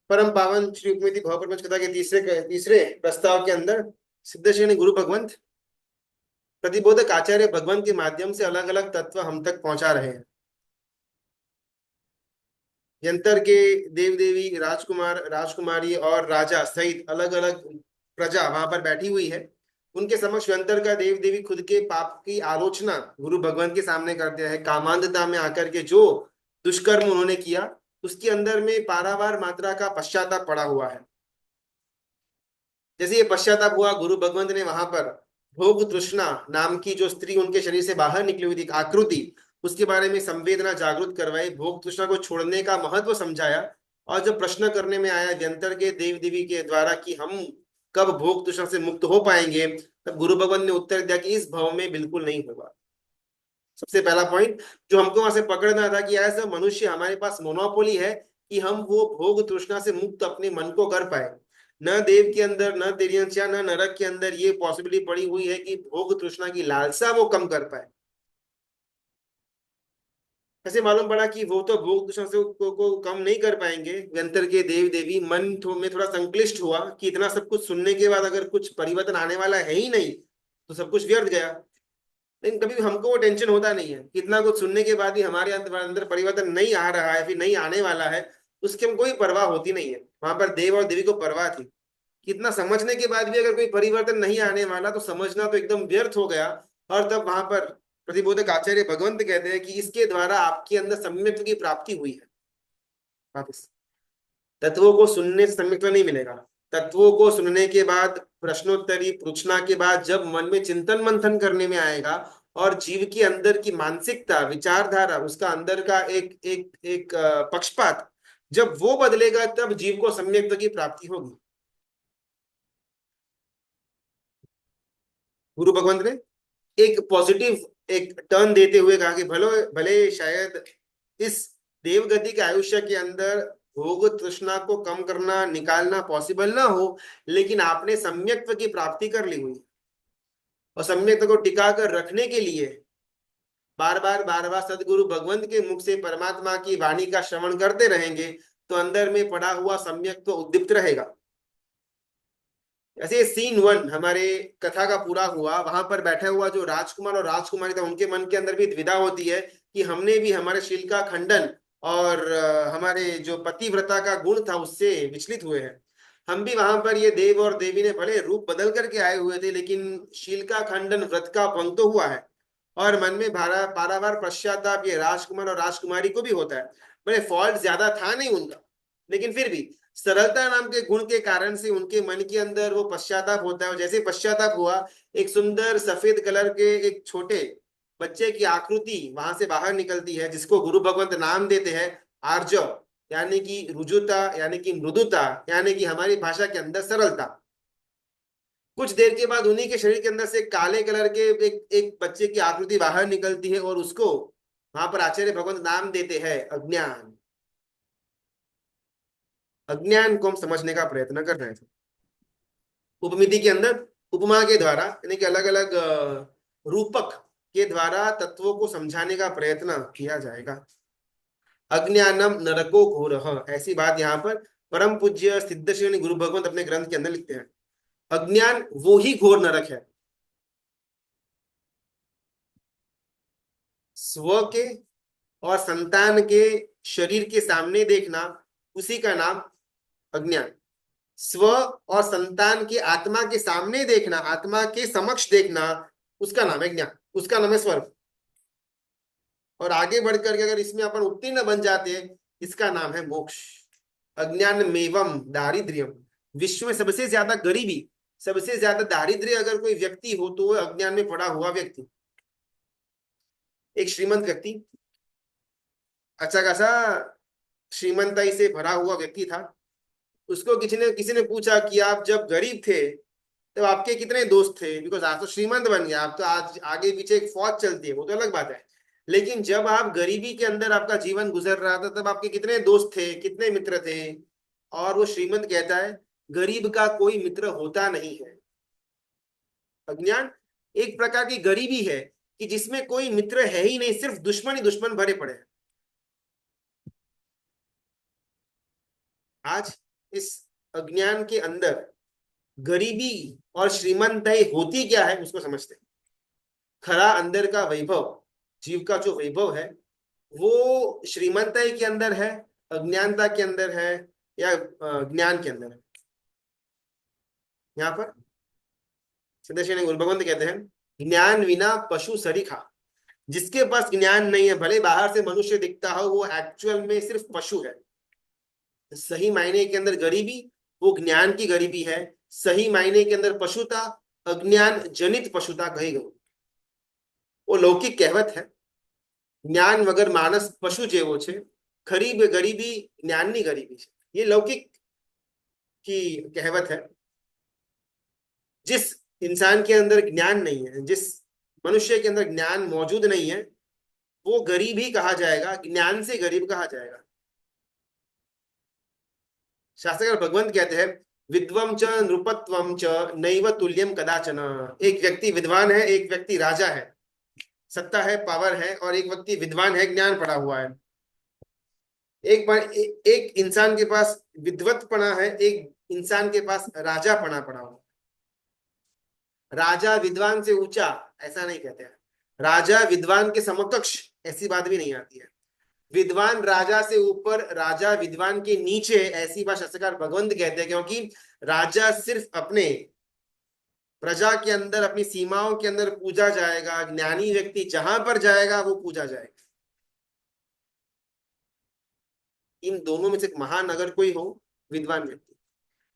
परम पावन श्री उपमिति भाव प्रपंच कथा के तीसरे प्रस्ताव के अंदर सिद्धश्री गुरु भगवंत प्रतिबोधक आचार्य भगवंत के माध्यम से अलग अलग तत्व हम तक पहुंचा रहे हैं। यंत्र के देव देवी राजकुमार राजकुमारी और राजा सहित अलग अलग प्रजा वहां पर बैठी हुई है। उनके समक्ष यंत्र का देव देवी खुद के पाप की आलोचना गुरु भगवंत के सामने करते हैं। कामांधता में आकर के जो दुष्कर्म उन्होंने किया उसके अंदर में पारावार मात्रा का पश्चाताप पड़ा हुआ है। जैसे ये पश्चाताप हुआ, गुरु भगवंत ने वहां पर भोग तृष्णा नाम की जो स्त्री उनके शरीर से बाहर निकली हुई थी आकृति, उसके बारे में संवेदना जागृत करवाई, भोग तृष्णा को छोड़ने का महत्व समझाया। और जब प्रश्न करने में आया व्यंतर के देव देवी के द्वारा कि हम कब भोग तृष्णा से मुक्त हो पाएंगे, तब गुरु भगवंत ने उत्तर दिया कि इस भव में बिल्कुल नहीं होगा। सबसे पहला पॉइंट जो हमको वहां से पकड़ना था कि ऐसा मनुष्य हमारे पास मोनोपोली है कि हम वो भोग तृष्णा से मुक्त अपने मन को कर पाए। न देव के अंदर, न तिर्यंचा, न नरक के अंदर ये पॉसिबिलिटी पड़ी हुई है कि भोग तृष्णा की लालसा वो कम कर पाए। ऐसे मालूम पड़ा कि वो तो भोग तृष्णा से को कम नहीं कर पाएंगे। व्यंतर के देव देवी मन में थोड़ा संक्लिष्ट हुआ कि इतना सब कुछ सुनने के बाद अगर कुछ परिवर्तन आने वाला है ही नहीं तो सब कुछ व्यर्थ गया। लेकिन कभी हमको वो टेंशन होता नहीं है, कितना कुछ सुनने के बाद भी हमारे अंदर अंदर परिवर्तन नहीं आ रहा है, फिर नहीं आने वाला है, उसकी हम कोई परवाह होती नहीं है। वहां पर देव और देवी को परवाह थी। कितना समझने के बाद भी अगर कोई परिवर्तन नहीं आने वाला तो समझना तो एकदम व्यर्थ हो गया। और तब वहां पर प्रतिबोधक आचार्य भगवंत कहते हैं कि इसके द्वारा आपके अंदर सम्यक्त्व की प्राप्ति हुई है। वापस तत्वों को सुनने से सम्यक्त्व नहीं मिलेगा। तत्वों को सुनने के बाद प्रश्नोत्तरी पूछना के बाद जब मन में चिंतन मंथन करने में आएगा और जीव के अंदर की मानसिकता विचारधारा उसका अंदर का एक एक एक पक्षपात जब वो बदलेगा तब जीव को सम्यक्त्व की प्राप्ति होगी। गुरु भगवंत ने एक पॉजिटिव एक टर्न देते हुए कहा कि भले भले शायद इस देवगति के आयुष्य के अंदर भोग तृष्णा को कम करना निकालना पॉसिबल ना हो, लेकिन आपने सम्यक्त्व की प्राप्ति कर ली हुई। और सम्यक्त्व को टिका कर रखने के लिए बार बार सदगुरु भगवंत के मुख से परमात्मा की वाणी का श्रवण करते रहेंगे तो अंदर में पड़ा हुआ सम्यक्त्व उद्दीप्त रहेगा। ऐसे सीन वन हमारे कथा का पूरा हुआ। वहां पर बैठा हुआ जो राजकुमार और राजकुमारी था उनके मन के अंदर भी द्विधा होती है कि हमने भी हमारे शील का खंडन और हमारे जो पतिव्रता का गुण था उससे विचलित हुए हैं। हम भी वहां पर ये देव और देवी ने भले रूप बदल करके आए हुए थे लेकिन शील का खंडन व्रत का भंग तो हुआ है। और मन में पारावार पश्चाताप ये राजकुमार और राजकुमारी को भी होता है। भले फॉल्ट ज्यादा था नहीं उनका, लेकिन फिर भी सरलता नाम के गुण के कारण से उनके मन के अंदर वो पश्चाताप होता है। और जैसे पश्चाताप हुआ, एक सुंदर सफेद कलर के एक छोटे बच्चे की आकृति वहां से बाहर निकलती है जिसको गुरु भगवंत नाम देते हैं आर्जव, यानी कि रुजुता, यानी कि मृदुता, यानी कि हमारी भाषा के अंदर सरलता। कुछ देर के बाद उन्हीं के शरीर के अंदर से काले कलर के एक बच्चे की आकृति बाहर निकलती है और उसको वहां पर आचार्य भगवंत नाम देते हैं अज्ञान। अज्ञान को हम समझने का प्रयत्न कर रहे थे उपमिति के अंदर उपमा के द्वारा, यानी कि अलग अलग रूपक के द्वारा तत्वों को समझाने का प्रयत्न किया जाएगा। अज्ञानम नरको घोरः, ऐसी बात यहाँ पर परम पूज्य सिद्ध श्री गुरु भगवंत अपने ग्रंथ के अंदर लिखते हैं। अज्ञान वो ही घोर नरक है। स्व के और संतान के शरीर के सामने देखना उसी का नाम अज्ञान। स्व और संतान की आत्मा के सामने देखना, आत्मा के समक्ष देखना, उसका नाम है ज्ञान, उसका नाम है स्वर्ग। और आगे बढ़कर के अगर इसमें अपन उत्तीर्ण बन जाते हैं इसका नाम है मोक्ष। अज्ञान मेवम दारिद्र्यम, विश्व में सबसे ज्यादा गरीबी, सबसे ज्यादा दारिद्र्य अगर कोई व्यक्ति हो तो वो अज्ञान में पड़ा हुआ व्यक्ति। एक श्रीमंत व्यक्ति, अच्छा खासा श्रीमंताई से भरा हुआ व्यक्ति था। उसको किसी ने पूछा कि आप जब गरीब थे तब आपके कितने दोस्त थे, बिकॉज आप तो श्रीमंत बन गए, आप तो आज आगे पीछे एक फौज चलती है, वो तो अलग बात है। लेकिन जब आप गरीबी के अंदर आपका जीवन गुजर रहा था तब आपके कितने दोस्त थे, कितने मित्र थे। और वो श्रीमंत कहता है गरीब का कोई मित्र होता नहीं है। अज्ञान एक प्रकार की गरीबी है कि जिसमें कोई मित्र है ही नहीं, सिर्फ दुश्मन ही दुश्मन भरे पड़े हैं। आज इस अज्ञान के अंदर गरीबी और श्रीमंताई होती क्या है उसको समझते हैं। खरा अंदर का वैभव, जीव का जो वैभव है वो श्रीमंताई के अंदर है, अज्ञानता के अंदर है, या ज्ञान के अंदर है। यहाँ पर सदस्य गुरु भगवंत कहते हैं, ज्ञान विना पशु सरीखा। जिसके पास ज्ञान नहीं है, भले बाहर से मनुष्य दिखता हो, वो एक्चुअल में सिर्फ पशु है। सही मायने के अंदर गरीबी वो ज्ञान की गरीबी है, सही मायने के अंदर पशुता अज्ञान जनित पशुता कही गई। वो लौकिक कहवत है, જ્ઞાન વગર માણસ પશુ જેવો છે, ખરી ગરીબી જ્ઞાનની ગરીબી છે। ये लौकिक की कहवत है। जिस इंसान के अंदर ज्ञान नहीं है, जिस मनुष्य के अंदर ज्ञान मौजूद नहीं है, वो गरीब ही कहा जाएगा, ज्ञान से गरीब कहा जाएगा। शास्त्रकार भगवंत कहते हैं, विद्वम च नृपत्वम च नैव तुल्यम कदाचन। एक व्यक्ति विद्वान है, एक व्यक्ति राजा है, सत्ता है, पावर है, और एक व्यक्ति विद्वान है, ज्ञान पड़ा हुआ है। एक इंसान के पास विद्वत्पना है, एक इंसान के पास राजापना पड़ा हुआ। राजा विद्वान से ऊंचा ऐसा नहीं कहते हैं, राजा विद्वान के समकक्ष ऐसी बात भी नहीं आती है। विद्वान राजा से ऊपर, राजा विद्वान के नीचे, ऐसी बात शास्त्रकार भगवंत कहते हैं। क्योंकि राजा सिर्फ अपने प्रजा के अंदर, अपनी सीमाओं के अंदर पूजा जाएगा, ज्ञानी व्यक्ति जहां पर जाएगा वो पूजा जाएगा। इन दोनों में से महान अगर कोई हो, विद्वान व्यक्ति।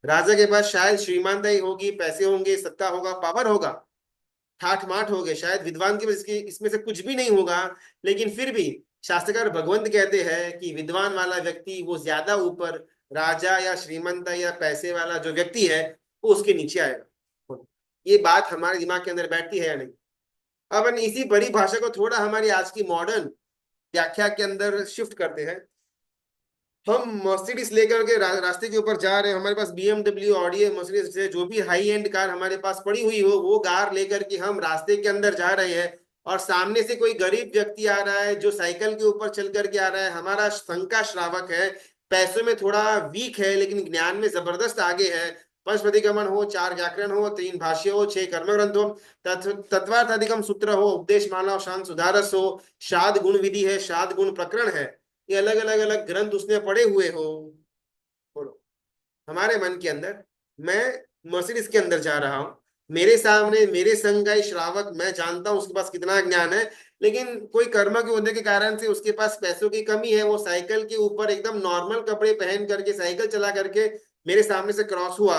राजा के पास शायद श्रीमानताई होगी, पैसे होंगे, सत्ता होगा, पावर होगा, ठाठ माठ हो गए, शायद विद्वान के पास इसमें से कुछ भी नहीं होगा, लेकिन फिर भी शास्त्रकार भगवंत कहते हैं कि विद्वान वाला व्यक्ति वो ज्यादा ऊपर, राजा या श्रीमंत या पैसे वाला जो व्यक्ति है वो उसके नीचे आएगा। ये बात हमारे दिमाग के अंदर बैठती है या नहीं? अब हम इसी परिभाषा को थोड़ा हमारी आज की मॉडर्न व्याख्या के अंदर शिफ्ट करते हैं। हम मर्सिडीज लेकर के रास्ते के ऊपर जा रहे हैं, हमारे पास बीएमडब्ल्यू, ऑडी, मर्सिडीज से जो भी हाई एंड कार हमारे पास पड़ी हुई हो, वो कार लेकर के हम रास्ते के अंदर जा रहे हैं, और सामने से कोई गरीब व्यक्ति आ रहा है जो साइकिल के ऊपर चल करके आ रहा है, हमारा शंका श्रावक है, पैसों में थोड़ा वीक है लेकिन ज्ञान में जबरदस्त आगे है, पंच प्रतिक्रमण हो, 4 व्याकरण हो, 3 भाष्य हो, 6 कर्म ग्रंथ हो, तत्वार्थाधिकम सूत्र हो, उपदेश माला, शांत सुधारस हो, शाद गुण विधि है, शाद गुण प्रकरण है, ये अलग अलग अलग ग्रंथ उसने पढ़े हुए हो। बोलो, हमारे मन के अंदर, मैं मर्सिडीज के अंदर जा रहा हूं, मेरे सामने मेरे संग का श्रावक, मैं जानता हूं उसके पास कितना ज्ञान है, लेकिन कोई कर्म के होने के कारण से उसके पास पैसों की कमी है, वो साइकिल के ऊपर एकदम नॉर्मल कपड़े पहन करके साइकिल चला करके मेरे सामने से क्रॉस हुआ।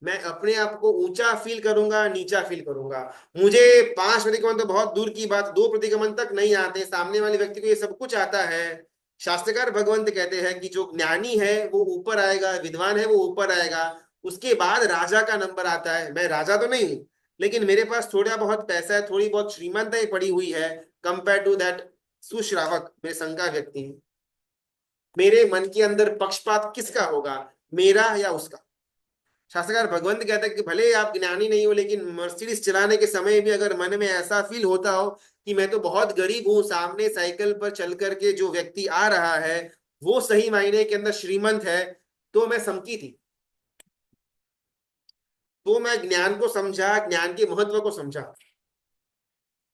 मैं अपने आप को ऊंचा फील करूंगा, नीचा फील करूंगा? मुझे 5 प्रतिक्रमण तो बहुत दूर की बात, 2 प्रतिक्रमण तक नहीं आते, सामने वाले व्यक्ति को ये सब कुछ आता है। शास्त्रकार भगवंत कहते हैं कि जो ज्ञानी है वो ऊपर आएगा, विद्वान है वो ऊपर आएगा, उसके बाद राजा का नंबर आता है। मैं राजा तो नहीं हूं, लेकिन मेरे पास थोड़ा बहुत पैसा है, थोड़ी बहुत श्रीमंताई पड़ी हुई है, कंपेयर टू दैट सुश्रावक, मेरे संग का व्यक्ति। मेरे मन के अंदर पक्षपात किसका होगा, मेरा या उसका? शास्त्रकार भगवंत कहता है कि भले आप ज्ञानी नहीं हो, लेकिन मर्सिडीज चलाने के समय भी अगर मन में ऐसा फील होता हो कि मैं तो बहुत गरीब हूं, सामने साइकिल पर चल करके जो व्यक्ति आ रहा है वो सही मायने के अंदर श्रीमंत है, तो मैं समकी थी, तो मैं ज्ञान को समझा, ज्ञान के महत्व को समझा।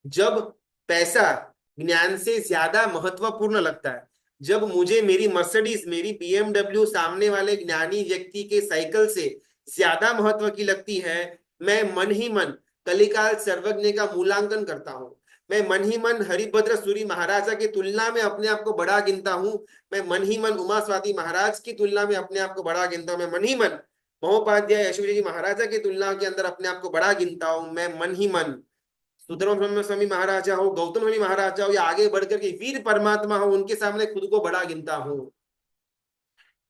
जब पैसा ज्ञान से ज्यादा महत्वपूर्ण लगता है, जब मुझे मेरी मर्सिडीज, मेरी बीएमडब्ल्यू सामने वाले ज्ञानी व्यक्ति के साइकिल से ज्यादा महत्व की लगती है, मैं मन ही मन कलिकाल सर्वज्ञ का मूल्यांकन करता हूं। मैं मन ही मन हरिभद्र सूरी महाराजा की तुलना में अपने आप को बड़ा गिनता हूं। मैं मन ही मन उमा स्वाति महाराज की तुलना में अपने आप को बड़ा गिनता हूं। मैं मन ही मन महोपाध्याय यशोजी जी महाराजा की तुलना के अंदर अपने आप को बड़ा गिनता हूं। मैं मन ही मन सुधर्म स्वामी महाराजा हो, गौतम स्वामी महाराजा हो, या आगे बढ़कर के वीर परमात्मा हो, उनके सामने खुद को बड़ा गिनता हूं।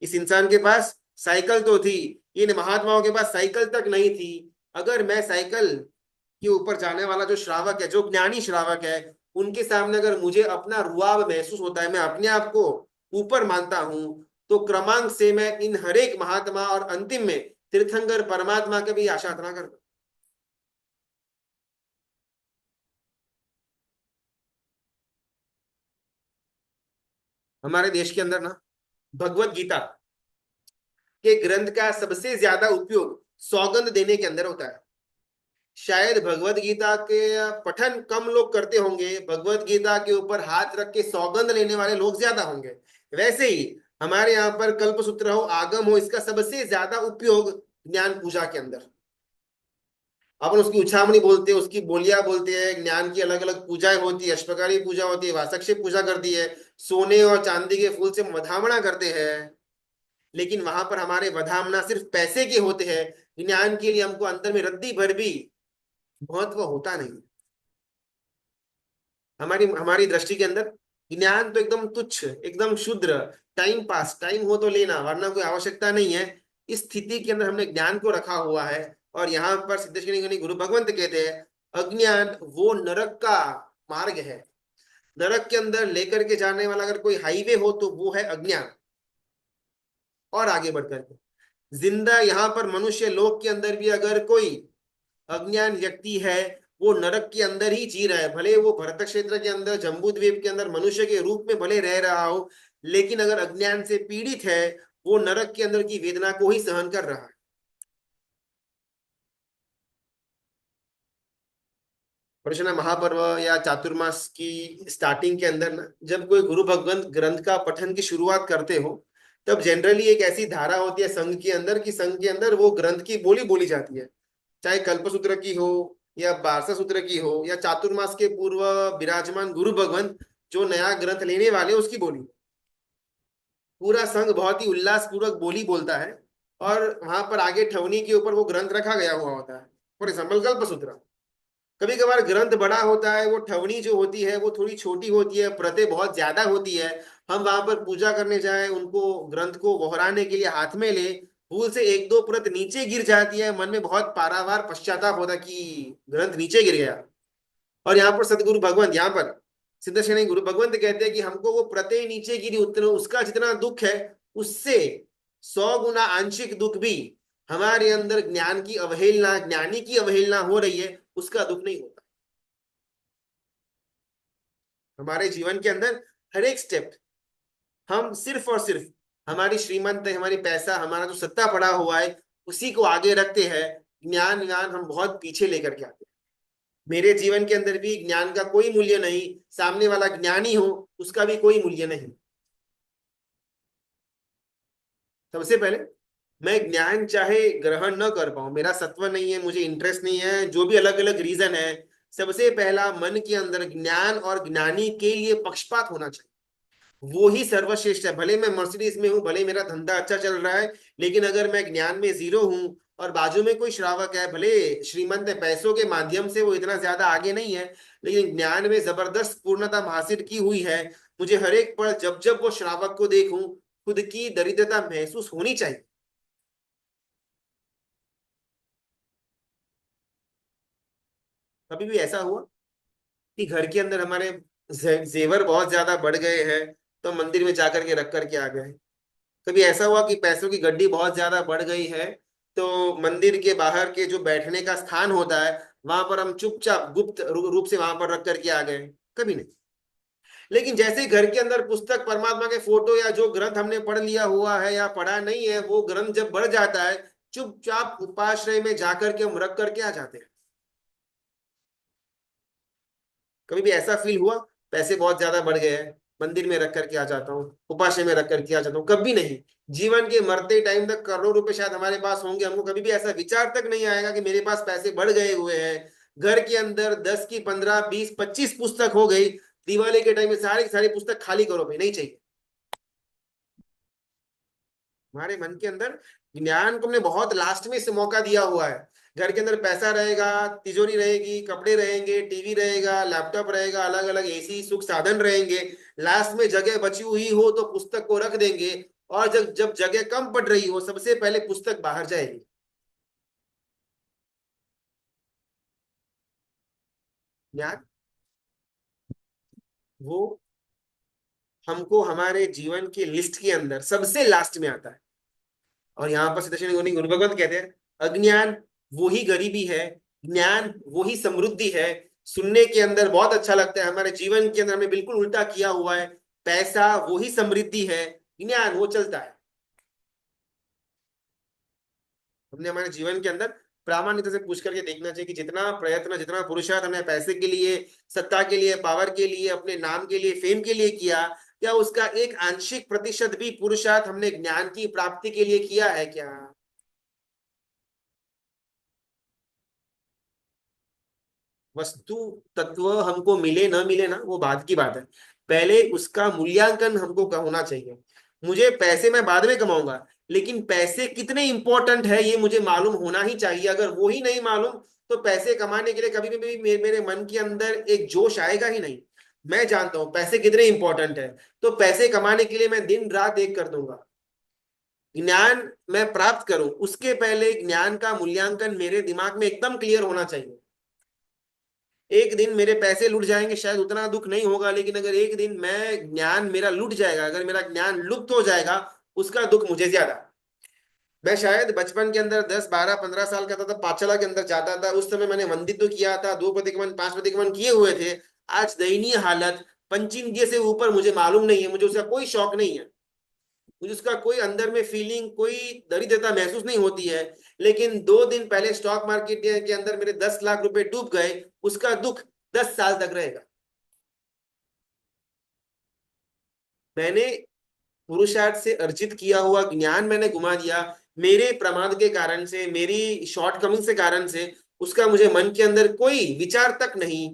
इस इंसान के पास साइकिल तो थी, इन महात्माओं के पास साइकिल तक नहीं थी। अगर मैं साइकिल के ऊपर जाने वाला जो श्रावक है, जो ज्ञानी श्रावक है, उनके सामने अगर मुझे अपना रुआब महसूस होता है, मैं अपने आप को ऊपर मानता हूं, तो क्रमांक से मैं इन हरेक महात्मा और अंतिम में तीर्थंकर परमात्मा के भी आशा ना करता। हमारे देश के अंदर ना भगवत गीता के ग्रंथ का सबसे ज्यादा उपयोग सौगंध देने के अंदर होता है। शायद भगवत गीता के पठन कम लोग करते होंगे, भगवत गीता के ऊपर हाथ रख के सौगंध लेने वाले लोग ज्यादा होंगे। वैसे ही हमारे यहाँ पर कल्पसूत्र हो, आगम हो, इसका सबसे ज्यादा उपयोग ज्ञान पूजा के अंदर। अपन उसकी उछामणी बोलते हैं, उसकी बोलियां बोलते हैं, ज्ञान की अलग अलग पूजाएं होती है, अष्टप्रकारी पूजा होती है, वासक्षेप पूजा करती है, सोने और चांदी के फूल से वधामणा करते हैं। लेकिन वहां पर हमारे वधामना सिर्फ पैसे के होते हैं, ज्ञान के लिए हमको अंतर में रद्दी भर भी महत्व होता नहीं। हमारी हमारी दृष्टि के अंदर ज्ञान तो एकदम तुच्छ, एकदम शुद्र, टाइम पास, टाइम हो तो लेना वरना कोई आवश्यकता नहीं है, इस स्थिति के अंदर हमने ज्ञान को रखा हुआ है। और यहाँ पर सिद्धेश्वरी मुनि गुरु भगवंत कहते हैं अज्ञान वो नरक का मार्ग है। नरक के अंदर लेकर के जाने वाला अगर कोई हाईवे हो तो वो है अज्ञान। और आगे बढ़कर के जिंदा यहाँ पर मनुष्य लोक के अंदर भी अगर कोई अज्ञान व्यक्ति है, वो नरक के अंदर ही जी रहा है, भले वो भरत क्षेत्र के अंदर जम्बू द्वीप के अंदर मनुष्य के रूप में भले रह रहा हो, लेकिन अगर अज्ञान से पीड़ित है, वो नरक के अंदर की वेदना को ही सहन कर रहा है। कृष्ण महापर्व या चातुर्मास की स्टार्टिंग के अंदर ना, जब कोई गुरु भगवंत ग्रंथ का पठन की शुरुआत करते हो, तब जनरली एक ऐसी धारा होती है संघ के अंदर कि संघ के अंदर वो ग्रंथ की बोली बोली जाती है, चाहे कल्पसूत्र की हो या बारसा सूत्र की हो या चातुर्मास के पूर्व विराजमान गुरु भगवंत जो नया ग्रंथ लेने वाले उसकी बोली। पूरा संघ बहुत ही उल्लास पूर्वक बोली बोलता है, और वहां पर आगे ठवनी के ऊपर वो ग्रंथ रखा गया हुआ होता है। फॉर एग्जाम्पल कल्पसूत्र, कभी कभार ग्रंथ बड़ा होता है, वो ठवनी जो होती है वो थोड़ी छोटी होती है, प्रतें बहुत ज्यादा होती है। हम वहां पर पूजा करने जाए, उनको ग्रंथ को बहराने के लिए हाथ में ले, भूल से एक दो प्रत नीचे गिर जाती है, मन में बहुत पारावार पश्चाताप होता कि ग्रंथ नीचे गिर गया। और यहाँ पर सदगुरु भगवंत, यहाँ पर सिद्धेश्वरी गुरु भगवंत कहते हैं कि हमको वो प्रत्यय नीचे गिरी, उतना उसका जितना दुख है उससे 100 गुना आंशिक दुख भी हमारे अंदर ज्ञान की अवहेलना, ज्ञानी की अवहेलना हो रही है, उसका दुख नहीं होता। हमारे जीवन के अंदर हर एक स्टेप हम सिर्फ और सिर्फ हमारी श्रीमंत, हमारी पैसा, हमारा जो सत्ता पड़ा हुआ है उसी को आगे रखते हैं। ज्ञान ज्ञान हम बहुत पीछे लेकर के आते हैं। मेरे जीवन के अंदर भी ज्ञान का कोई मूल्य नहीं, सामने वाला ज्ञानी हो उसका भी कोई मूल्य नहीं। सबसे पहले मैं ज्ञान चाहे ग्रहण न कर पाऊं, मेरा सत्व नहीं है, मुझे इंटरेस्ट नहीं है, जो भी अलग अलग रीजन है, सबसे पहला मन के अंदर ज्ञान और ज्ञानी के लिए पक्षपात होना चाहिए। वो ही सर्वश्रेष्ठ है। भले मैं मर्सिडीज में हूँ, भले मेरा धंधा अच्छा चल रहा है, लेकिन अगर मैं ज्ञान में जीरो हूँ और बाजू में कोई श्रावक है, भले श्रीमंत है, पैसों के माध्यम से वो इतना ज्यादा आगे नहीं है, लेकिन ज्ञान में जबरदस्त पूर्णता हासिल की हुई है, मुझे हर एक पल जब जब वो श्रावक को देखूं खुद की दरिद्रता महसूस होनी चाहिए। कभी भी ऐसा हुआ कि घर के अंदर हमारे जेवर बहुत ज्यादा बढ़ गए हैं तो मंदिर में जाकर के रख करके आ गए? कभी ऐसा हुआ कि पैसों की गड्डी बहुत ज्यादा बढ़ गई है तो मंदिर के बाहर के जो बैठने का स्थान होता है वहां पर हम चुपचाप गुप्त रूप से वहां पर रख करके आ गए? कभी नहीं। लेकिन जैसे ही घर के अंदर पुस्तक, परमात्मा के फोटो या जो ग्रंथ हमने पढ़ लिया हुआ है या पढ़ा नहीं है, वो ग्रंथ जब बढ़ जाता है, चुपचाप उपाश्रय में जाकर के हम रख करके आ जाते हैं। कभी भी ऐसा फील हुआ पैसे बहुत ज्यादा बढ़ गए हैं, मंदिर में रख करके आ जाता हूँ, उपाश्रय में रख करके आ जाता हूँ? कभी नहीं। जीवन के मरते टाइम तक करोड़ों रुपए शायद हमारे पास होंगे, हमको कभी भी ऐसा विचार तक नहीं आएगा कि मेरे पास पैसे बढ़ गए हुए हैं। घर के अंदर 10 की 15 20 25 पुस्तक हो गई, दिवाली के टाइम में सारी की सारी पुस्तक खाली करो भाई, नहीं चाहिए। हमारे मन के अंदर ज्ञान को हमने बहुत लास्ट में से मौका दिया हुआ है। घर के अंदर पैसा रहेगा, तिजोरी रहेगी, कपड़े रहेंगे, टीवी रहेगा, लैपटॉप रहेगा, अलग अलग एसी सुख साधन रहेंगे, लास्ट में जगह बची हुई हो तो पुस्तक को रख देंगे, और जब जब जगह कम पड़ रही हो सबसे पहले पुस्तक बाहर जाएगी। ज्ञान वो हमको हमारे जीवन की लिस्ट के अंदर सबसे लास्ट में आता है। और यहाँ पर सिद्धेश्वरी मुनि गुरु भगवंत कहते हैं अज्ञान वो ही गरीबी है, ज्ञान वो ही समृद्धि है। सुनने के अंदर बहुत अच्छा लगता है, हमारे जीवन के अंदर हमने बिल्कुल उल्टा किया हुआ है। पैसा वो ही समृद्धि है, ज्ञान वो चलता है। हमने हमारे जीवन के अंदर प्रामाणिकता से पूछ करके देखना चाहिए कि जितना प्रयत्न, जितना पुरुषार्थ हमने पैसे के लिए, सत्ता के लिए, पावर के लिए, अपने नाम के लिए, फेम के लिए किया, क्या उसका एक आंशिक प्रतिशत भी पुरुषार्थ हमने ज्ञान की प्राप्ति के लिए किया है क्या? वस्तु तत्व हमको मिले न मिले ना, वो बाद की बात है। पहले उसका मूल्यांकन हमको होना चाहिए। मुझे पैसे मैं बाद में कमाऊंगा, लेकिन पैसे कितने इंपॉर्टेंट है ये मुझे मालूम होना ही चाहिए। अगर वो ही नहीं मालूम तो पैसे कमाने के लिए कभी भी मेरे मन के अंदर एक जोश आएगा ही नहीं। मैं जानता हूं पैसे कितने इंपॉर्टेंट है, तो पैसे कमाने के लिए मैं दिन रात एक कर दूंगा। ज्ञान मैं प्राप्त करूं उसके पहले ज्ञान का मूल्यांकन मेरे दिमाग में एकदम क्लियर होना चाहिए। एक दिन मेरे पैसे लुट जाएंगे शायद उतना दुख नहीं होगा, लेकिन अगर एक दिन मैं ज्ञान मेरा लुट जाएगा, अगर मेरा ज्ञान लुप्त हो जाएगा, उसका दुख मुझे ज्यादा। मैं शायद बचपन के अंदर 10 12 15 साल का था तब पाठशाला के अंदर जाता था, उस समय मैंने वंदित तो किया था, 2 प्रतिक्रमण 5 प्रतिक्रमण किए हुए थे। आज दयनीय हालत, पंचेंद्रिय से ऊपर मुझे मालूम नहीं है, मुझे उसका कोई शौक नहीं है, मुझे उसका कोई अंदर में फीलिंग, कोई दरिद्रता महसूस नहीं होती है। लेकिन 2 दिन पहले स्टॉक मार्केट के अंदर मेरे 10 लाख रुपए डूब गए, उसका दुख 10 साल तक रहेगा। मैंने पुरुषार्थ से अर्जित किया हुआ ज्ञान मैंने घुमा दिया, मेरे प्रमाद के कारण से, मेरी शॉर्ट कमिंग से कारण से, उसका मुझे मन के अंदर कोई विचार तक नहीं।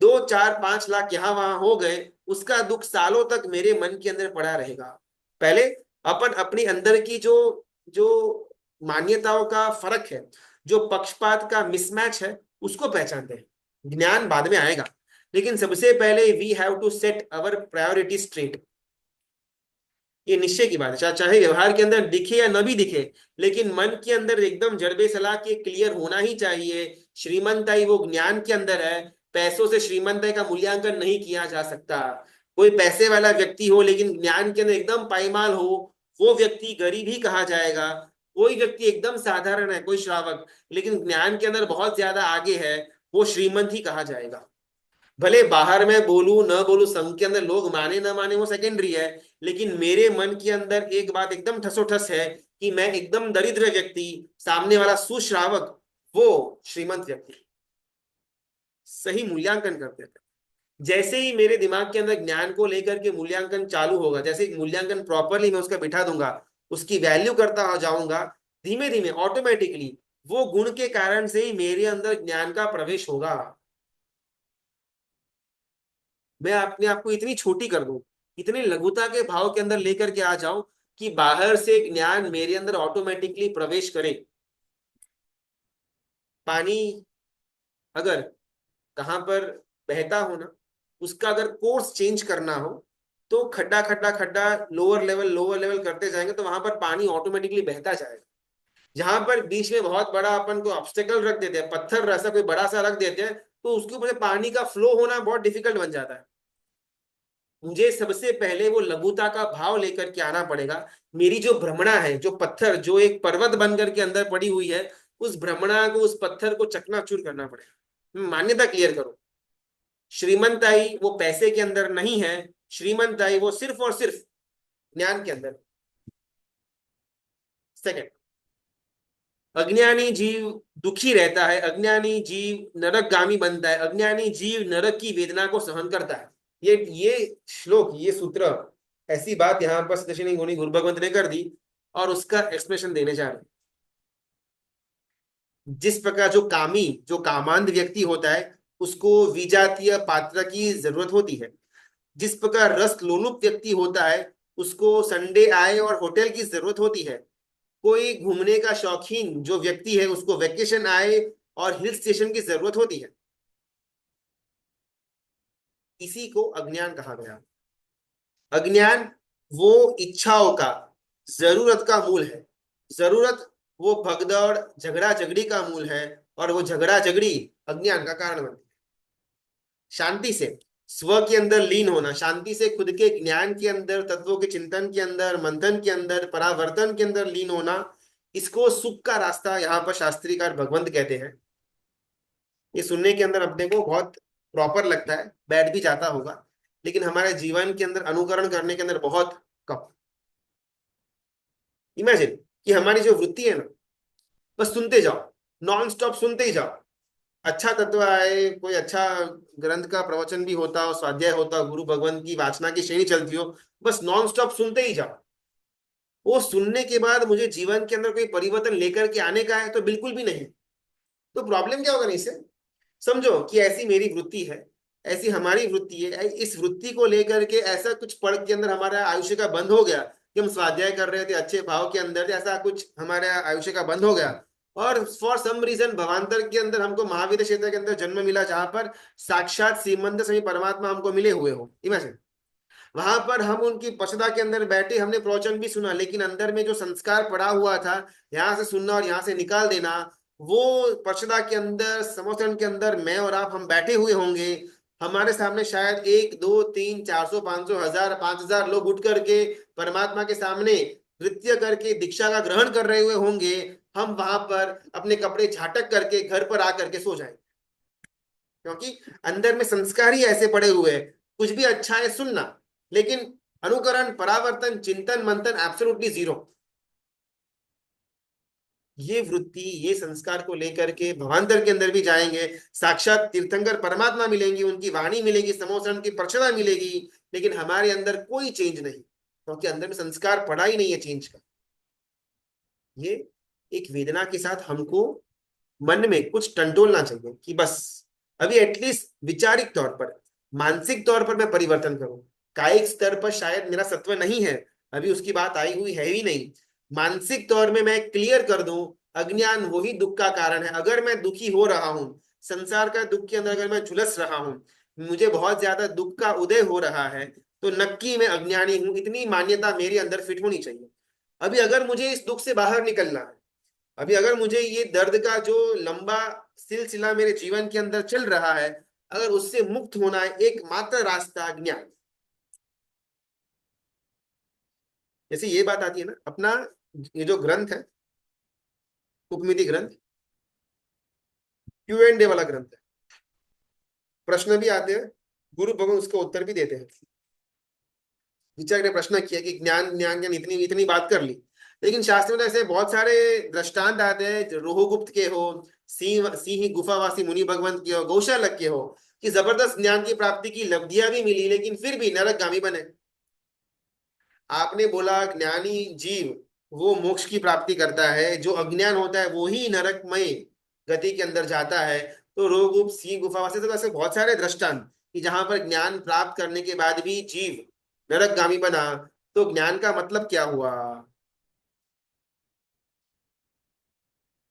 2 4 5 लाख यहाँ वहां हो गए, उसका दुख सालों तक मेरे मन के अंदर पड़ा रहेगा। पहले अपन अपनी अंदर की जो जो मान्यताओं का फर्क है, जो पक्षपात का मिसमैच है, उसको पहचानते हैं। ज्ञान बाद में आएगा, लेकिन सबसे पहले we have to set our priority straight. ये निश्चय की बात है, चाहे व्यवहार के अंदर दिखे या न भी दिखे, लेकिन मन के अंदर एकदम जड़बे सलाह के क्लियर होना ही चाहिए। श्रीमंताई वो ज्ञान के अंदर है। पैसों से श्रीमंताई का मूल्यांकन नहीं किया जा सकता। कोई पैसे वाला व्यक्ति हो लेकिन ज्ञान के अंदर एकदम पाईमाल हो, वो व्यक्ति गरीब ही कहा जाएगा। कोई व्यक्ति एकदम साधारण है, कोई श्रावक, लेकिन ज्ञान के अंदर बहुत ज्यादा आगे है, वो श्रीमंत ही कहा जाएगा। भले बाहर में बोलूं न बोलूं, संघ के अंदर लोग माने ना माने वो सेकेंडरी है, लेकिन मेरे मन के अंदर एक बात एकदम ठसोठस है कि मैं एकदम दरिद्र व्यक्ति, सामने वाला सुश्रावक वो श्रीमंत व्यक्ति। सही मूल्यांकन करते थे। जैसे ही मेरे दिमाग के अंदर ज्ञान को लेकर के मूल्यांकन चालू होगा, जैसे मूल्यांकन प्रॉपरली मैं उसका बिठा दूंगा, उसकी वैल्यू करता जाऊंगा, धीमे धीमे ऑटोमेटिकली वो गुण के कारण से ही मेरे अंदर ज्ञान का प्रवेश होगा। मैं अपने आप को इतनी छोटी कर दूं, इतनी लघुता के भाव के अंदर लेकर के आ जाऊं कि बाहर से ज्ञान मेरे अंदर ऑटोमेटिकली प्रवेश करे। पानी अगर कहाँ पर बहता हो ना, उसका अगर कोर्स चेंज करना हो, तो खड्डा खड्डा खड्डा, लोअर लेवल करते जाएंगे तो वहां पर पानी ऑटोमेटिकली बहता जाएगा। जहां पर बीच में बहुत बड़ा अपन को ऑब्स्टेकल रख देते हैं, पत्थर ऐसा कोई बड़ा सा रख देते हैं, तो उसके ऊपर से पानी का फ्लो होना बहुत डिफिकल्ट बन जाता है। मुझे सबसे पहले वो लघुता का भाव लेकर के आना पड़ेगा। मेरी जो भ्रमणा है, जो पत्थर, जो एक पर्वत बनकर के अंदर पड़ी हुई है, उस भ्रमणा को, उस पत्थर को चकनाचूर करना पड़ेगा। मान्यता क्लियर करो। श्रीमंताई वो पैसे के अंदर नहीं है, श्रीमंताई वो सिर्फ और सिर्फ ज्ञान के अंदर। सेकंड, अज्ञानी जीव दुखी रहता है, अज्ञानी जीव नरकगामी बनता है, अज्ञानी जीव नरक की वेदना को सहन करता है। ये श्लोक, ये सूत्र, ऐसी बात यहाँ पर सतशिनी गुणी गुरु भगवंत ने कर दी, और उसका एक्सप्लेनेशन देने जा रहे हैं। जिस प्रकार जो कामी, जो कामांध व्यक्ति होता है, उसको विजातीय पात्र की जरूरत होती है। जिस प्रकार रस लोलुप व्यक्ति होता है, उसको संडे आए और होटल की जरूरत होती है। कोई घूमने का शौकीन जो व्यक्ति है, उसको वेकेशन आए और हिल स्टेशन की जरूरत होती है। इसी को अज्ञान कहा गया। अज्ञान वो इच्छाओं का, जरूरत का मूल है। जरूरत वो भगदड़ झगड़ा झगड़ी का मूल है, और वो झगड़ा झगड़ी अज्ञान का कारण बनती है। शांति से स्व के अंदर लीन होना, शांति से खुद के ज्ञान के अंदर, तत्वों के चिंतन के अंदर, मंथन के अंदर, परावर्तन के अंदर लीन होना, इसको सुख का रास्ता यहाँ पर शास्त्रीकार भगवंत कहते हैं। ये सुनने के अंदर अपने को बहुत प्रॉपर लगता है, बैठ भी जाता होगा, लेकिन हमारे जीवन के अंदर अनुकरण करने के अंदर बहुत कम। इमेजिन कि हमारी जो वृत्ति है ना, बस सुनते जाओ, नॉन स्टॉप सुनते ही जाओ। अच्छा तत्व आए, कोई अच्छा ग्रंथ का प्रवचन भी होता हो, स्वाध्याय होता, गुरु भगवान की वाचना की श्रेणी चलती हो, बस नॉन स्टॉप सुनते ही जाओ। वो सुनने के बाद मुझे जीवन के अंदर कोई परिवर्तन लेकर के आने का है तो बिल्कुल भी नहीं। तो प्रॉब्लम क्या होगा नहीं से? समझो कि ऐसी मेरी वृत्ति है, ऐसी हमारी वृत्ति है, इस वृत्ति को लेकर के ऐसा कुछ पढ़ के अंदर हमारा आयुष्य का बंद हो गया कि हम स्वाध्याय कर रहे थे अच्छे भाव के अंदर, ऐसा कुछ हमारे आयुष्य का बंद हो गया, और फॉर सम रीजन भवांतर के अंदर हमको महावीर क्षेत्र के अंदर जन्म मिला, जहां पर साक्षात श्रीमंत स्वयं परमात्मा हमको मिले हुए हो। इमेजिन वहां पर हम उनकी पसदा के अंदर बैठे, हमने प्रवचन भी सुना, लेकिन अंदर में जो संस्कार पड़ा हुआ था, यहाँ से सुनना और यहाँ से निकाल देना, वो पसदा के अंदर समोसन के अंदर मैं और आप हम बैठे हुए होंगे। हमारे सामने शायद एक दो तीन 400 500 1000 5000 लोग उठ करके परमात्मा के सामने नृत्य करके दीक्षा का ग्रहण कर रहे हुए होंगे। हम वहां पर अपने कपड़े झाटक करके घर पर आकर के सो जाएंगे, क्योंकि अंदर में संस्कार ही ऐसे पड़े हुए हैं। कुछ भी अच्छा है सुनना, लेकिन अनुकरण, परावर्तन, चिंतन मंथन एब्सोल्युटली जीरो। ये वृत्ति, ये संस्कार को लेकर के भवांतर के अंदर भी जाएंगे, साक्षात तीर्थंकर परमात्मा मिलेंगी, उनकी वाणी मिलेगी, समोसन की प्रचना मिलेगी, लेकिन हमारे अंदर कोई चेंज नहीं, क्योंकि अंदर में संस्कार पड़ा ही नहीं है चेंज का। ये एक वेदना के साथ हमको मन में कुछ टंटोलना चाहिए कि बस अभी एटलीस्ट विचारिक तौर पर, मानसिक तौर पर मैं परिवर्तन करूं। कायिक स्तर पर शायद मेरा सत्व नहीं है, अभी उसकी बात आई हुई है ही नहीं। मानसिक तौर में मैं क्लियर कर दूं, अज्ञान वही दुख का कारण है। अगर मैं दुखी हो रहा हूं, संसार का दुख के अंदर अगर मैं झुलस रहा हूं, मुझे बहुत ज्यादा दुख का उदय हो रहा है, तो नक्की मैं अज्ञानी हूं, इतनी मान्यता मेरे अंदर फिट होनी चाहिए। अभी अगर मुझे इस दुख से बाहर निकलना है, अभी अगर मुझे ये दर्द का जो लंबा सिलसिला मेरे जीवन के अंदर चल रहा है, अगर उससे मुक्त होना है, एकमात्र रास्ता ज्ञान। जैसे ये बात आती है ना, अपना ये जो ग्रंथ है, उपमिति ग्रंथ, Q&A वाला ग्रंथ है, प्रश्न भी आते हैं, गुरु भगवान उसका उत्तर भी देते हैं। विचार ने प्रश्न किया कि ज्ञान ज्ञान ज्ञान, इतनी इतनी बात कर ली, लेकिन शास्त्र में ऐसे बहुत सारे दृष्टांत आते हैं, रोहगुप्त के हो, सिंह सिंह गुफावासी मुनि भगवंत के हो, गौशालक के हो, कि जबरदस्त ज्ञान की प्राप्ति की लब्धियां भी मिली, लेकिन फिर भी नरकगामी बने। आपने बोला ज्ञानी जीव वो मोक्ष की प्राप्ति करता है, जो अज्ञान होता है वो ही नरकमय गति के अंदर जाता है। तो रोगरूप, सिंह गुफावासी, तो ऐसे बहुत सारे दृष्टांत कि जहां पर ज्ञान प्राप्त करने के बाद भी जीव नरकगामी बना। तो ज्ञान का मतलब क्या हुआ?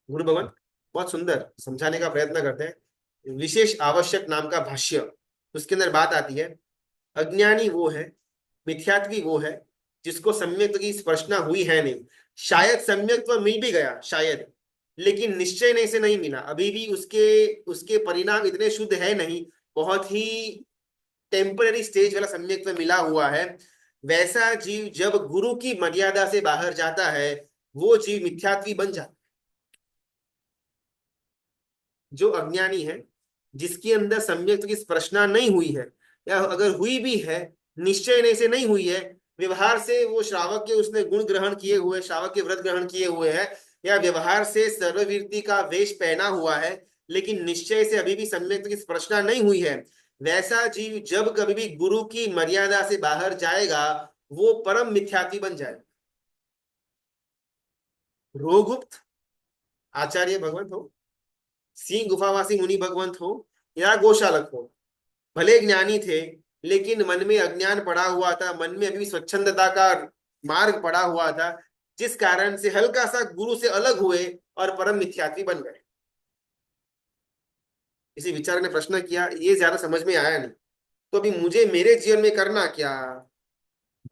गुरु भगवान बहुत सुंदर समझाने का प्रयत्न करते हैं। विशेष आवश्यक नाम का भाष्य, उसके अंदर बात आती है, अज्ञानी वो है, मिथ्यात्वी वो है जिसको सम्यक की स्पर्शना हुई है नहीं। शायद सम्यक्त्व मिल भी गया शायद, लेकिन निश्चय नहीं से नहीं मिला, अभी भी उसके उसके परिणाम इतने शुद्ध है नहीं, बहुत ही टेम्पररी स्टेज वाला सम्यक्त्व मिला हुआ है। वैसा जीव जब गुरु की मर्यादा से बाहर जाता है, वो जीव मिथ्यात्वी बन जाता है। जो अज्ञानी है, जिसके अंदर सम्यक की स्पर्शना नहीं हुई है, या अगर हुई भी है, निश्चय नहीं से नहीं हुई है, व्यवहार से वो श्रावक के उसने गुण ग्रहण किए हुए, श्रावक के व्रत ग्रहण किए हुए हैं, या व्यवहार से सर्ववीरती का वेश पहना हुआ है, लेकिन निश्चय से अभी भी सम्यक की स्पर्शना नहीं हुई है, वैसा जीव जब कभी भी गुरु की मर्यादा से बाहर जाएगा, वो परम मिथ्यात्वी बन जाएगा। रोगुप्त आचार्य भगवंत हो, सिंह गुफावासी मुनि भगवंत हो, या गौशालक हो, भले ज्ञानी थे, लेकिन मन में अज्ञान पड़ा हुआ था, मन में अभी स्वच्छंदता का मार्ग पड़ा हुआ था, जिस कारण से हल्का सा गुरु से अलग हुए और परम मिथ्यात्वी बन गए। इसी विचार ने प्रश्न किया, ये ज्यादा समझ में आया नहीं, तो अभी मुझे मेरे जीवन में करना क्या?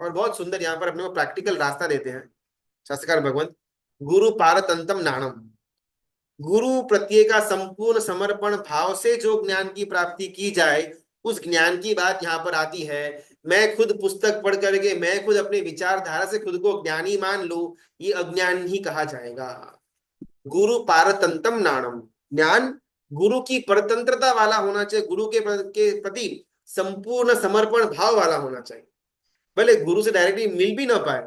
और बहुत सुंदर यहाँ पर अपने को प्रैक्टिकल रास्ता देते हैं शास्त्रकार भगवंत। गुरु पारतंतम नाणम, गुरु प्रत्यय का संपूर्ण समर्पण भाव से जो ज्ञान की प्राप्ति की जाए, उस ज्ञान की बात यहाँ पर आती है। मैं खुद पुस्तक पढ़ करके, मैं खुद अपने विचारधारा से खुद को ज्ञानी मान लूं, ये अज्ञान ही कहा जाएगा। गुरु पारतंत्रम नाणम, ज्ञान गुरु की परतंत्रता वाला होना चाहिए, गुरु के प्रति संपूर्ण समर्पण भाव वाला होना चाहिए। भले गुरु से डायरेक्टली मिल भी ना पाए,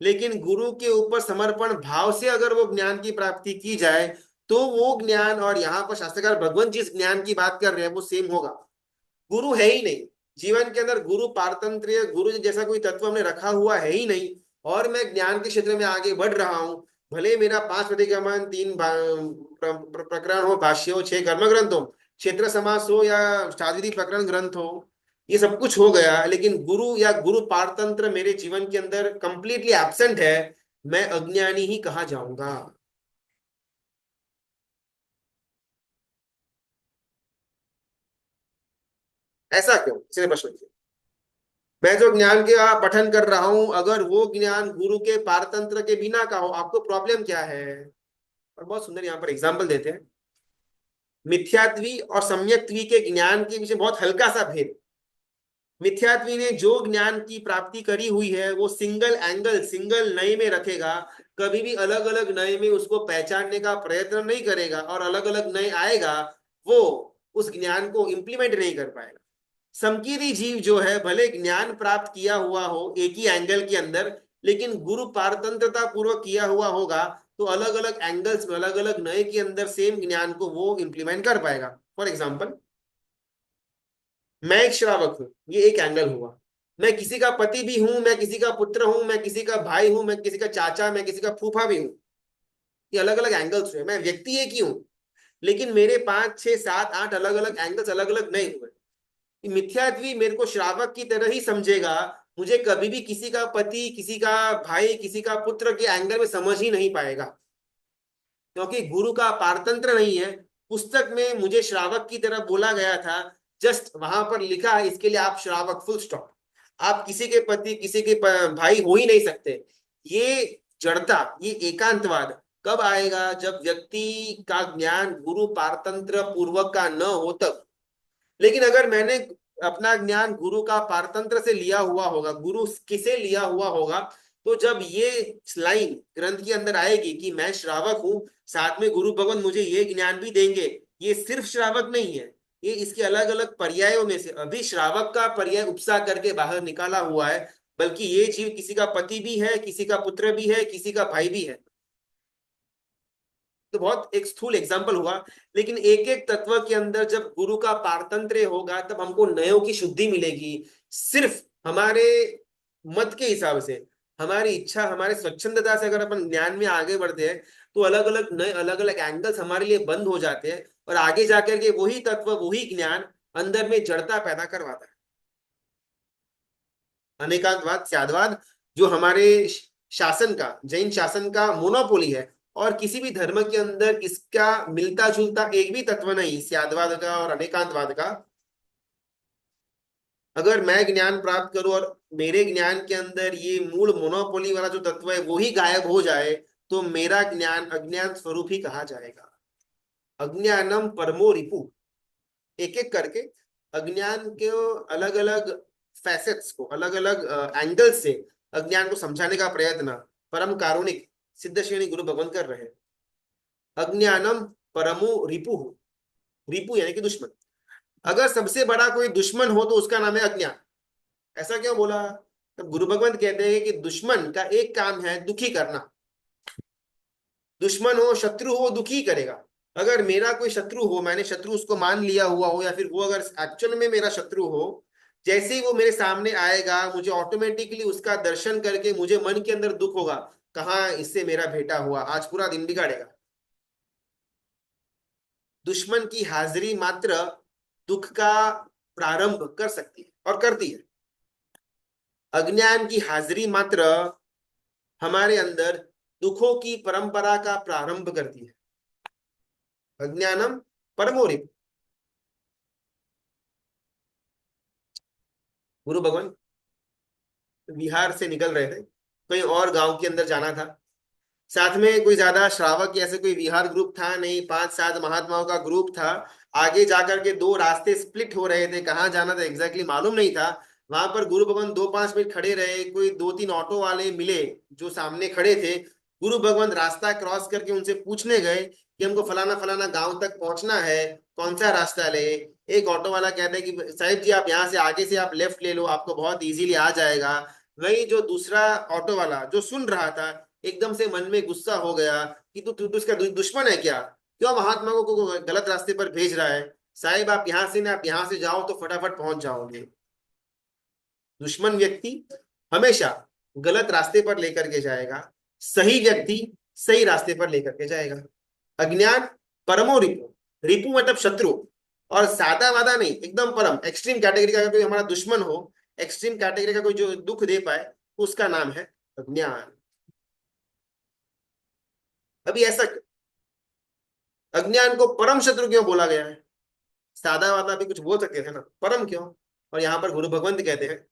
लेकिन गुरु के ऊपर समर्पण भाव से अगर वो ज्ञान की प्राप्ति की जाए तो वो ज्ञान, और यहाँ पर शास्त्रकार भगवान जिस ज्ञान की बात कर रहे हैं वो सेम होगा। गुरु है ही नहीं जीवन के अंदर, गुरु पारतंत्र्य, गुरु जैसा कोई तत्व हमने रखा हुआ है ही नहीं। और मैं ज्ञान के क्षेत्र में आगे बढ़ रहा हूँ, भले मेरा 5 प्रतिक्रमण, 3 प्रकरण हो, भाष्य हो, 6 कर्म ग्रंथ हो, क्षेत्र समास हो या शारीरिक प्रकरण ग्रंथ हो, ये सब कुछ हो गया, लेकिन गुरु या गुरु पारतंत्र मेरे जीवन के अंदर कंप्लीटली एब्सेंट है, मैं अज्ञानी ही कहा जाऊंगा। ऐसा क्यों, इसने प्रश्न किया। मैं जो ज्ञान के पठन कर रहा हूं, अगर वो ज्ञान गुरु के पारतंत्र के बिना का हो, आपको प्रॉब्लम क्या है? और बहुत सुंदर यहाँ पर एग्जाम्पल देते हैं। मिथ्यात्वी और सम्यक्त्वी के ज्ञान के पीछे बहुत हल्का सा भेद। मिथ्यात्वी ने जो ज्ञान की प्राप्ति करी हुई है वो सिंगल एंगल, सिंगल नए में रखेगा, कभी भी अलग अलग नए में उसको पहचानने का प्रयत्न नहीं करेगा, और अलग अलग नए आएगा वो उस ज्ञान को इंप्लीमेंट नहीं कर पाएगा। संकीर्णी जीव जो है, भले ज्ञान प्राप्त किया हुआ हो एक ही एंगल के अंदर, लेकिन गुरु पारतंत्रता पूर्वक किया हुआ होगा तो अलग अलग एंगल्स में, अलग अलग नए के अंदर सेम ज्ञान को वो इंप्लीमेंट कर पाएगा। फॉर एग्जाम्पल, मैं एक श्रावक हूं, ये एक एंगल हुआ। मैं किसी का पति भी हूं, मैं किसी का पुत्र हूं, मैं किसी का भाई हूं, मैं किसी का चाचा, मैं किसी का फूफा भी हूं। ये अलग अलग एंगल्स हुए, मैं व्यक्ति एक ही हूं, लेकिन मेरे 5 6 7 8 अलग अलग एंगल्स, अलग अलग नहीं हुए। मिथ्यात्वी मेरे को श्रावक की तरह ही समझेगा, मुझे कभी भी किसी का पति, किसी का भाई, किसी का पुत्र के एंगल में समझ ही नहीं पाएगा, क्योंकि गुरु का पारतंत्र नहीं है। पुस्तक में मुझे श्रावक की तरह बोला गया था, जस्ट वहां पर लिखा है इसके लिए आप श्रावक, फुल स्टॉप। आप किसी के पति, किसी के भाई हो ही नहीं सकते। ये जड़ता, ये एकांतवाद कब आएगा? जब व्यक्ति का ज्ञान गुरु पारतंत्र पूर्वक का न हो तब। लेकिन अगर मैंने अपना ज्ञान गुरु का पारतंत्र से लिया हुआ होगा, गुरु किसे लिया हुआ होगा, तो जब ये लाइन ग्रंथ के अंदर आएगी कि मैं श्रावक हूं, साथ में गुरु भगवान मुझे ये ज्ञान भी देंगे, ये सिर्फ श्रावक नहीं है, ये इसके अलग अलग पर्यायों में से अभी श्रावक का पर्याय उपसा करके बाहर निकाला हुआ है, बल्कि ये जीव किसी का पति भी है, किसी का पुत्र भी है, किसी का भाई भी है। तो बहुत एक स्थूल एग्जाम्पल हुआ, लेकिन एक एक तत्व के अंदर जब गुरु का पारतंत्र होगा तब हमको नयों की शुद्धि मिलेगी। सिर्फ हमारे मत के हिसाब से, हमारी इच्छा, हमारे स्वच्छंदता से अगर अपन ज्ञान में आगे बढ़ते हैं तो अलग अलग नए, अलग अलग एंगल्स हमारे लिए बंद हो जाते हैं, और आगे जाकर के वही तत्व, वही ज्ञान अंदर में जड़ता पैदा करवाता है। अनेकांतवाद, स्यादवाद, जो हमारे शासन का, जैन शासन का मोनोपोली है, और किसी भी धर्म के अंदर इसका मिलता जुलता एक भी तत्व नहीं, स्यादवाद का और अनेकांतवाद का। अगर मैं ज्ञान प्राप्त करूं और मेरे ज्ञान के अंदर ये मूल मोनोपोली वाला जो तत्व है वो ही गायब हो जाए, तो मेरा ज्ञान अज्ञान स्वरूप ही कहा जाएगा। अज्ञानम परमो रिपु। एक एक करके अज्ञान के अलग अलग फैसेट्स को, अलग अलग एंगल से अज्ञान को समझाने का प्रयत्न परम कारुणिक सिद्ध श्रेणी गुरु भगवान कर रहे हैं। अज्ञानम परमो रिपु, रिपु यानी कि दुश्मन। अगर सबसे बड़ा कोई दुश्मन हो तो उसका नाम है अज्ञान। ऐसा क्यों बोला? तो गुरु भगवंत कहते हैं कि दुश्मन का एक काम है दुखी करना। दुश्मन हो, शत्रु हो, दुखी करेगा। अगर मेरा कोई शत्रु हो, मैंने शत्रु उसको मान लिया हुआ हो, या फिर वो अगर एक्चुअल में मेरा शत्रु हो, जैसे ही वो मेरे सामने आएगा मुझे ऑटोमेटिकली उसका दर्शन करके मुझे मन के अंदर दुख होगा, कहाँ इससे मेरा भेंटा हुआ, आज पूरा दिन बिगाड़ेगा। दुश्मन की हाजिरी मात्र दुख का प्रारंभ कर सकती है और करती है। अज्ञान की हाजिरी मात्र हमारे अंदर दुखों की परंपरा का प्रारंभ करती है। अज्ञानम परमो रिपु। गुरु भगवान बिहार से निकल रहे थे, कहीं और गांव के अंदर जाना था। साथ में कोई ज्यादा श्रावक या ऐसे कोई विहार ग्रुप था नहीं, 5 7 महात्माओं का ग्रुप था। आगे जाकर के दो रास्ते स्प्लिट हो रहे थे, कहाँ जाना था एग्जैक्टली मालूम नहीं था। वहां पर गुरु भगवान 2 5 मिनट खड़े रहे, कोई 2 3 ऑटो वाले मिले जो सामने खड़े थे। गुरु भगवान रास्ता क्रॉस करके उनसे पूछने गए कि हमको फलाना फलाना गांव तक पहुंचना है, कौन सा रास्ता ले। एक ऑटो वाला कहता है कि साहिब जी आप यहाँ से आगे से आप लेफ्ट ले लो, आपको बहुत इजीली आ जाएगा। वही जो दूसरा ऑटो वाला जो सुन रहा था, एकदम से मन में गुस्सा हो गया कि तू तू तू उसका दुश्मन है क्या? क्यों महात्मा को गलत रास्ते पर भेज रहा है? साहिब आप यहाँ से ना, आप यहाँ से जाओ तो फटाफट पहुंच जाओगे। दुश्मन व्यक्ति हमेशा गलत रास्ते पर लेकर के जाएगा, सही व्यक्ति सही रास्ते पर लेकर के जाएगा। अज्ञान परमो रिपु, रिपु मतलब शत्रु, और सादा वादा नहीं, एकदम परम एक्सट्रीम कैटेगरी का अगर कोई हमारा दुश्मन हो, एक्सट्रीम कैटेगरी का कोई जो दुख दे पाए, उसका नाम है अज्ञान। अभी ऐसा अज्ञान को परम शत्रु क्यों बोला गया है? सादा वादा भी कुछ बोल सकते थे ना, परम क्यों? और यहाँ पर गुरु भगवंत कहते हैं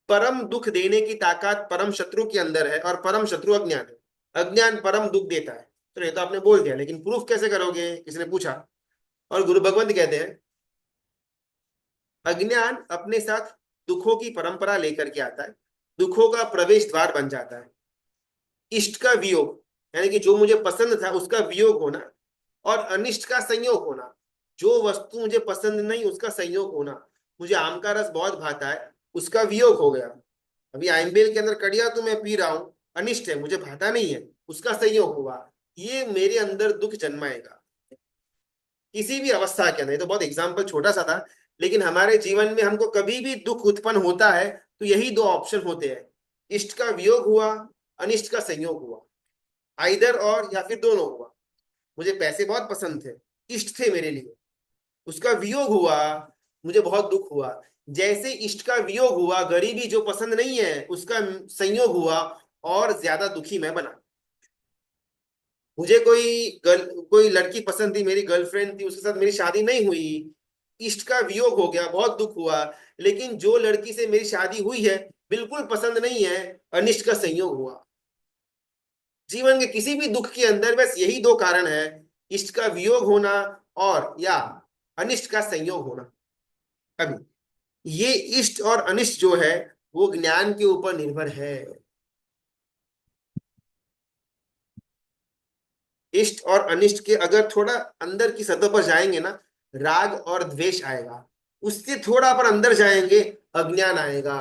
परम दुख देने की ताकत परम शत्रु के अंदर है, और परम शत्रु अज्ञान है। अज्ञान परम दुख देता है। तो ये तो आपने बोल दिया, लेकिन प्रूफ कैसे करोगे, किसी ने पूछा। और गुरु भगवंत कहते हैं अज्ञान अपने साथ दुखों की परंपरा लेकर के आता है, दुखों का प्रवेश द्वार बन जाता है। इष्ट का वियोग, यानी कि जो मुझे पसंद था उसका वियोग होना, और अनिष्ट का संयोग होना, जो वस्तु मुझे पसंद नहीं उसका संयोग होना। मुझे आम का रस बहुत भाता है, उसका वियोग हो गया। अभी आइंबेल के अंदर कड़िया तो मैं पी रहा हूं, अनिष्ट है, मुझे भाता नहीं है, उसका संयोग हुआ। ये मेरे अंदर दुख जन्माएगा किसी भी अवस्था के अंदर। ये तो बहुत एग्जाम्पल छोटा सा था, लेकिन हमारे जीवन में हमको कभी भी दुख उत्पन्न होता है तो यही दो ऑप्शन होते हैं, इष्ट का वियोग हुआ, अनिष्ट का संयोग हुआ, आइदर और या फिर दोनों हुआ। मुझे पैसे बहुत पसंद थे, इष्ट थे मेरे लिए, उसका वियोग हुआ, मुझे बहुत दुख हुआ। जैसे इष्ट का वियोग हुआ, गरीबी जो पसंद नहीं है उसका संयोग हुआ, और ज्यादा दुखी मैं बना। मुझे कोई लड़की पसंद थी, मेरी गर्लफ्रेंड थी, उसके साथ मेरी शादी नहीं हुई, इष्ट का वियोग हो गया, बहुत दुख हुआ। लेकिन जो लड़की से मेरी शादी हुई है बिल्कुल पसंद नहीं है, अनिष्ट का संयोग हुआ। जीवन के किसी भी दुख के अंदर बस यही दो कारण है, इष्ट का वियोग होना और या अनिष्ट का संयोग होना। अभी ये इष्ट और अनिष्ट जो है वो ज्ञान के ऊपर निर्भर है। इष्ट और अनिष्ट के अगर थोड़ा अंदर की सतह पर जाएंगे ना, राग और द्वेष आएगा। उससे थोड़ा पर अंदर जाएंगे, अज्ञान आएगा।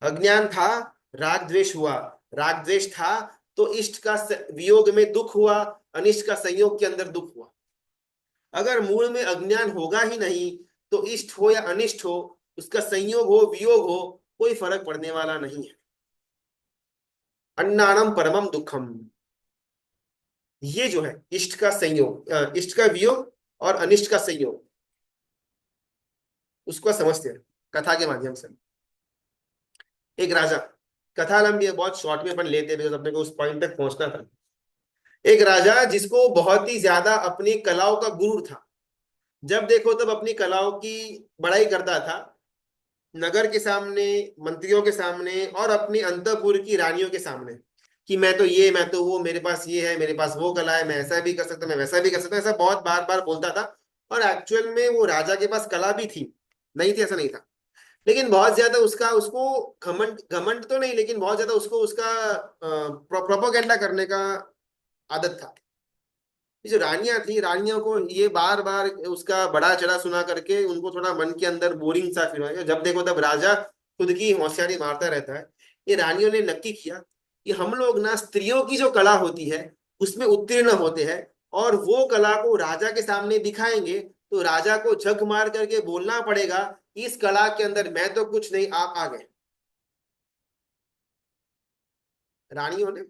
अज्ञान था, राग द्वेष हुआ। राग द्वेष था तो इष्ट का वियोग में दुख हुआ, अनिष्ट का संयोग के अंदर दुख हुआ। अगर मूल में अज्ञान होगा ही नहीं तो इष्ट हो या अनिष्ट हो, उसका संयोग हो वियोग हो, कोई फर्क पड़ने वाला नहीं है। अन्नानम परमम दुखम, ये जो है इष्ट का संयोग, इष्ट का वियोग और अनिष्ट का संयोग, उसको समझते हैं कथा के माध्यम से। एक राजा, कथा लंबी है बहुत, शॉर्ट में अपन लेते हैं अपने को उस पॉइंट तक पहुंचना था। एक राजा जिसको बहुत ही ज्यादा अपनी कलाओं का गुरु था, जब देखो तब अपनी कलाओं की बड़ाई करता था, नगर के सामने, मंत्रियों के सामने, और अपनी अंतःपुर की रानियों के सामने, कि मैं तो ये, मैं तो वो, मेरे पास ये है, मेरे पास वो कला है, मैं ऐसा भी कर सकता हूँ, मैं वैसा भी कर सकता हूँ, ऐसा बहुत बार बार बोलता था। और एक्चुअल में वो राजा के पास कला भी थी, नहीं थी ऐसा नहीं था, लेकिन बहुत ज्यादा उसका उसको घमंड, घमंड तो नहीं, लेकिन बहुत ज्यादा उसको उसका प्रोपोगेंडा करने का आदत था। ये जो रानियां थी, रानियों को ये बार बार उसका बड़ा चढ़ा सुना करके उनको थोड़ा मन के अंदर बोरिंग सा फील हो, जब देखो तब राजा खुद की होशियारी मारता रहता है। ये रानियों ने नक्की किया कि हम लोग ना स्त्रियों की जो कला होती है उसमें उत्तीर्ण होते हैं, और वो कला को राजा के सामने दिखाएंगे तो राजा को झक मार करके बोलना पड़ेगा इस कला के अंदर मैं तो कुछ नहीं, आप आ गए। रानियों ने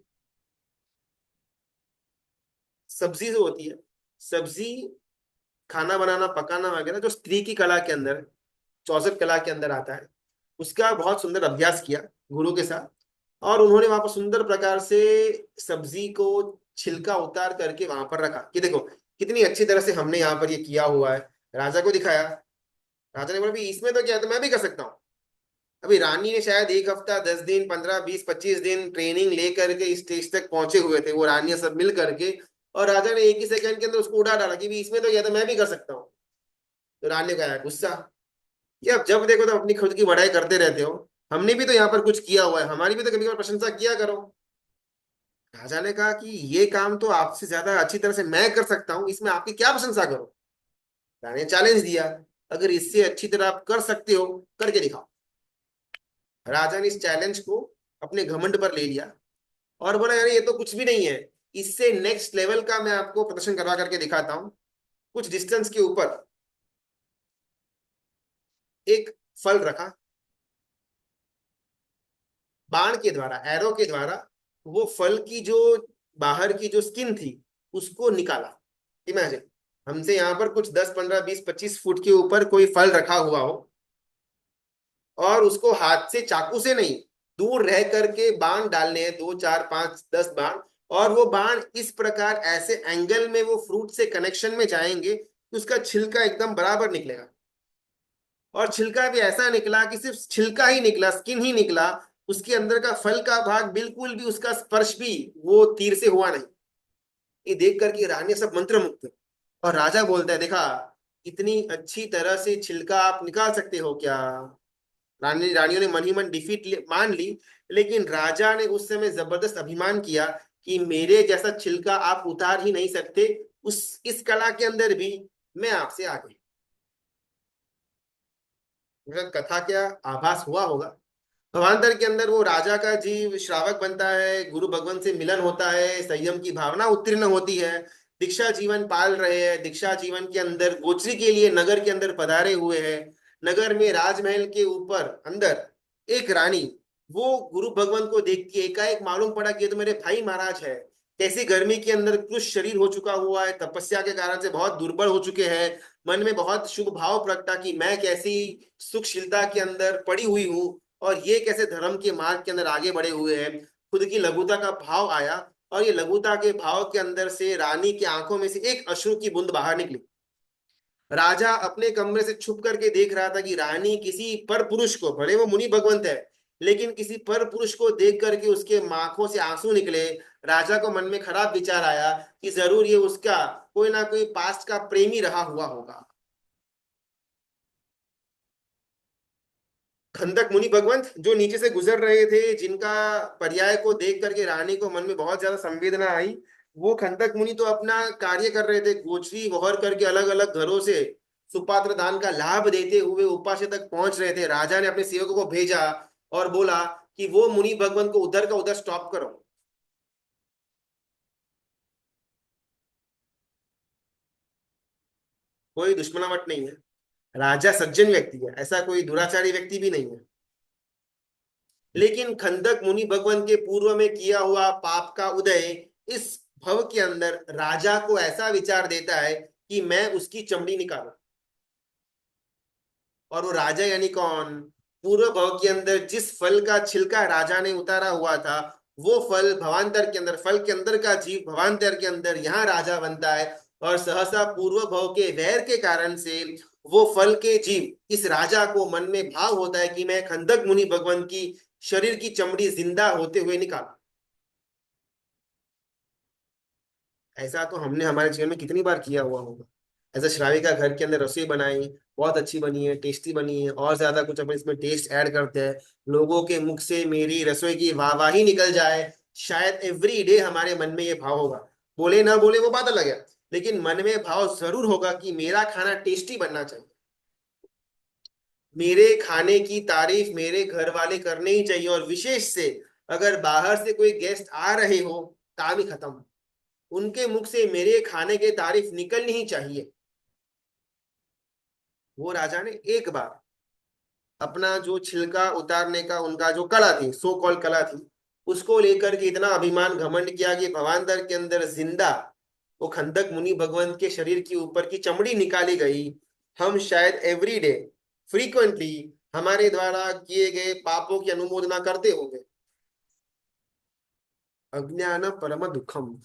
सब्जी जो होती है, सब्जी, खाना बनाना, पकाना वगैरह, जो स्त्री की कला के अंदर, चौसठ कला के अंदर आता है, उसका बहुत सुंदर अभ्यास किया गुरु के साथ। और उन्होंने वहां पर सुंदर प्रकार से सब्जी को छिलका उतार करके वहां पर रखा कि देखो कितनी अच्छी तरह से हमने यहाँ पर ये किया हुआ है, राजा को दिखाया। राजा ने बोला भी इसमें तो क्या है, तो मैं भी कर सकता हूँ। अभी रानी ने शायद एक हफ्ता, 10 दिन, 15, 20, 25 दिन ट्रेनिंग लेकर के इस स्टेज तक पहुंचे हुए थे, वो रानियां सब मिल करके, और राजा ने एक ही सेकंड के अंदर उसको उड़ा डाला कि भी इसमें तो क्या, तो मैं भी कर सकता हूँ। तो रानी का आया गुस्सा कि अब जब देखो तो अपनी खुद की बड़ाई करते रहते हो, हमने भी तो यहाँ पर कुछ किया हुआ है, हमारी भी तो कभी कभी प्रशंसा किया करो। राजा ने कहा कि ये काम तो आपसे ज्यादा अच्छी तरह से मैं कर सकता हूँ, इसमें आपकी क्या प्रशंसा करो। राजा ने चैलेंज दिया, अगर इससे अच्छी तरह आप कर सकते हो करके दिखाओ। राजा ने इस चैलेंज को अपने घमंड पर ले लिया और बोला यार ये तो कुछ भी नहीं है, इससे नेक्स्ट लेवल का मैं आपको प्रदर्शन करवा करके दिखाता हूँ। कुछ डिस्टेंस के ऊपर एक फल रखा, बाण के द्वारा, एरो के द्वारा वो फल की जो बाहर की जो स्किन थी उसको निकाला। इमेजिन, हमसे यहाँ पर कुछ 10 15 20 25 फुट के ऊपर कोई फल रखा हुआ हो और उसको हाथ से, चाकू से नहीं, दूर रह करके बाण डालने हैं, 2 4 5 10 बाण, और वो बाण इस प्रकार ऐसे एंगल में वो फ्रूट से कनेक्शन में जाएंगे कि उसका छिलका एकदम बराबर निकलेगा। और छिलका भी ऐसा निकला कि सिर्फ छिलका ही निकला, स्किन ही निकला, उसके अंदर का फल का भाग बिल्कुल भी उसका स्पर्श भी वो तीर से हुआ नहीं। ये देख करके रानी सब मंत्रमुग्ध। और राजा बोलता है, देखा, इतनी अच्छी तरह से छिलका आप निकाल सकते हो क्या? रानियों ने मन ही मन डिफीट मान ली, लेकिन राजा ने उस समय जबरदस्त अभिमान किया कि मेरे जैसा छिलका आप उतार ही नहीं सकते, उस इस कला के अंदर भी मैं आपसे आगे। कथा क्या आभास हुआ होगा। भावांतर के अंदर वो राजा का जीव श्रावक बनता है, गुरु भगवान से मिलन होता है, संयम की भावना उत्तीर्ण होती है, दीक्षा जीवन पाल रहे हैं, दीक्षा जीवन के अंदर गोचरी के लिए नगर के अंदर पधारे हुए हैं। नगर में राजमहल के ऊपर अंदर एक रानी, वो गुरु भगवान को देख के एकाएक मालूम पड़ा कि ये तो मेरे भाई महाराज है। कैसी गर्मी के अंदर कृष शरीर हो चुका हुआ है, तपस्या के कारण से बहुत दुर्बल हो चुके हैं, मन में बहुत शुभ भाव प्रगटा कि मैं कैसी सुखशीलता के अंदर पड़ी हुई हूँ और ये कैसे धर्म के मार्ग के अंदर आगे बढ़े हुए हैं। खुद की लघुता का भाव आया और ये लघुता के भाव के अंदर से रानी की आंखों में से एक अश्रु की बूंद बाहर निकली। राजा अपने कमरे से छुप करके देख रहा था कि रानी किसी पर पुरुष को, भले वो मुनि भगवंत है, लेकिन किसी पर पुरुष को देख करके उसके आंखों से आंसू निकले। राजा को मन में खराब विचार आया कि जरूर ये उसका कोई ना कोई पास्ट का प्रेमी रहा हुआ होगा। खंदक मुनि भगवंत जो नीचे से गुजर रहे थे, जिनका पर्याय को देख करके रानी को मन में बहुत ज्यादा संवेदना आई, वो खंदक मुनि तो अपना कार्य कर रहे थे, गोचरी वहर करके अलग अलग घरों से सुपात्र दान का लाभ देते हुए उपास्य तक पहुंच रहे थे। राजा ने अपने सेवकों को भेजा और बोला कि वो मुनि भगवंत को उधर का उधर स्टॉप करो। कोई दुश्मनावट नहीं है, राजा सज्जन व्यक्ति है, ऐसा कोई दुराचारी व्यक्ति भी नहीं है। लेकिन खंदक मुनि भगवान के पूर्व में किया हुआ पाप का उदय इस भव के अंदर राजा को ऐसा विचार देता है कि मैं उसकी चमड़ी निकालू। और वो राजा यानी कौन? पूर्व भव के अंदर जिस फल का छिलका राजा ने उतारा हुआ था, वो फल भवांतर के अंदर, फल के अंदर का जीव भवांतर के अंदर यहाँ राजा बनता है। और सहसा पूर्व भव के वैर के कारण से वो फल के जीव इस राजा को मन में भाव होता है कि मैं खंदक मुनि भगवान की शरीर की चमड़ी जिंदा होते हुए निकाला। ऐसा तो हमने हमारे जीवन में कितनी बार किया हुआ होगा। ऐसा श्राविका घर के अंदर रसोई बनाई, बहुत अच्छी बनी है, टेस्टी बनी है, और ज्यादा कुछ अपन इसमें टेस्ट ऐड करते हैं, लोगों के मुख से मेरी रसोई की वाहवाही निकल जाए। शायद एवरी डे हमारे मन में ये भाव होगा, बोले ना बोले वो बात अलग है, लेकिन मन में भाव जरूर होगा कि मेरा खाना टेस्टी बनना चाहिए, मेरे खाने की तारीफ मेरे घर वाले करने ही चाहिए। और विशेष से अगर बाहर से कोई गेस्ट आ रहे हो, काम ही खत्म, उनके मुख से मेरे खाने की तारीफ निकलनी ही चाहिए। वो राजा ने एक बार अपना जो छिलका उतारने का उनका जो कला थी, सो कॉल कला थी, उसको लेकर के इतना अभिमान घमंड किया कि भवांतर के अंदर जिंदा वो खंदक मुनि भगवंत के शरीर के ऊपर की चमड़ी निकाली गई। हम शायद एवरी डे फ्रीक्वेंटली हमारे द्वारा किए गए पापों की अनुमोदना करते होंगे। अज्ञान परम दुखम,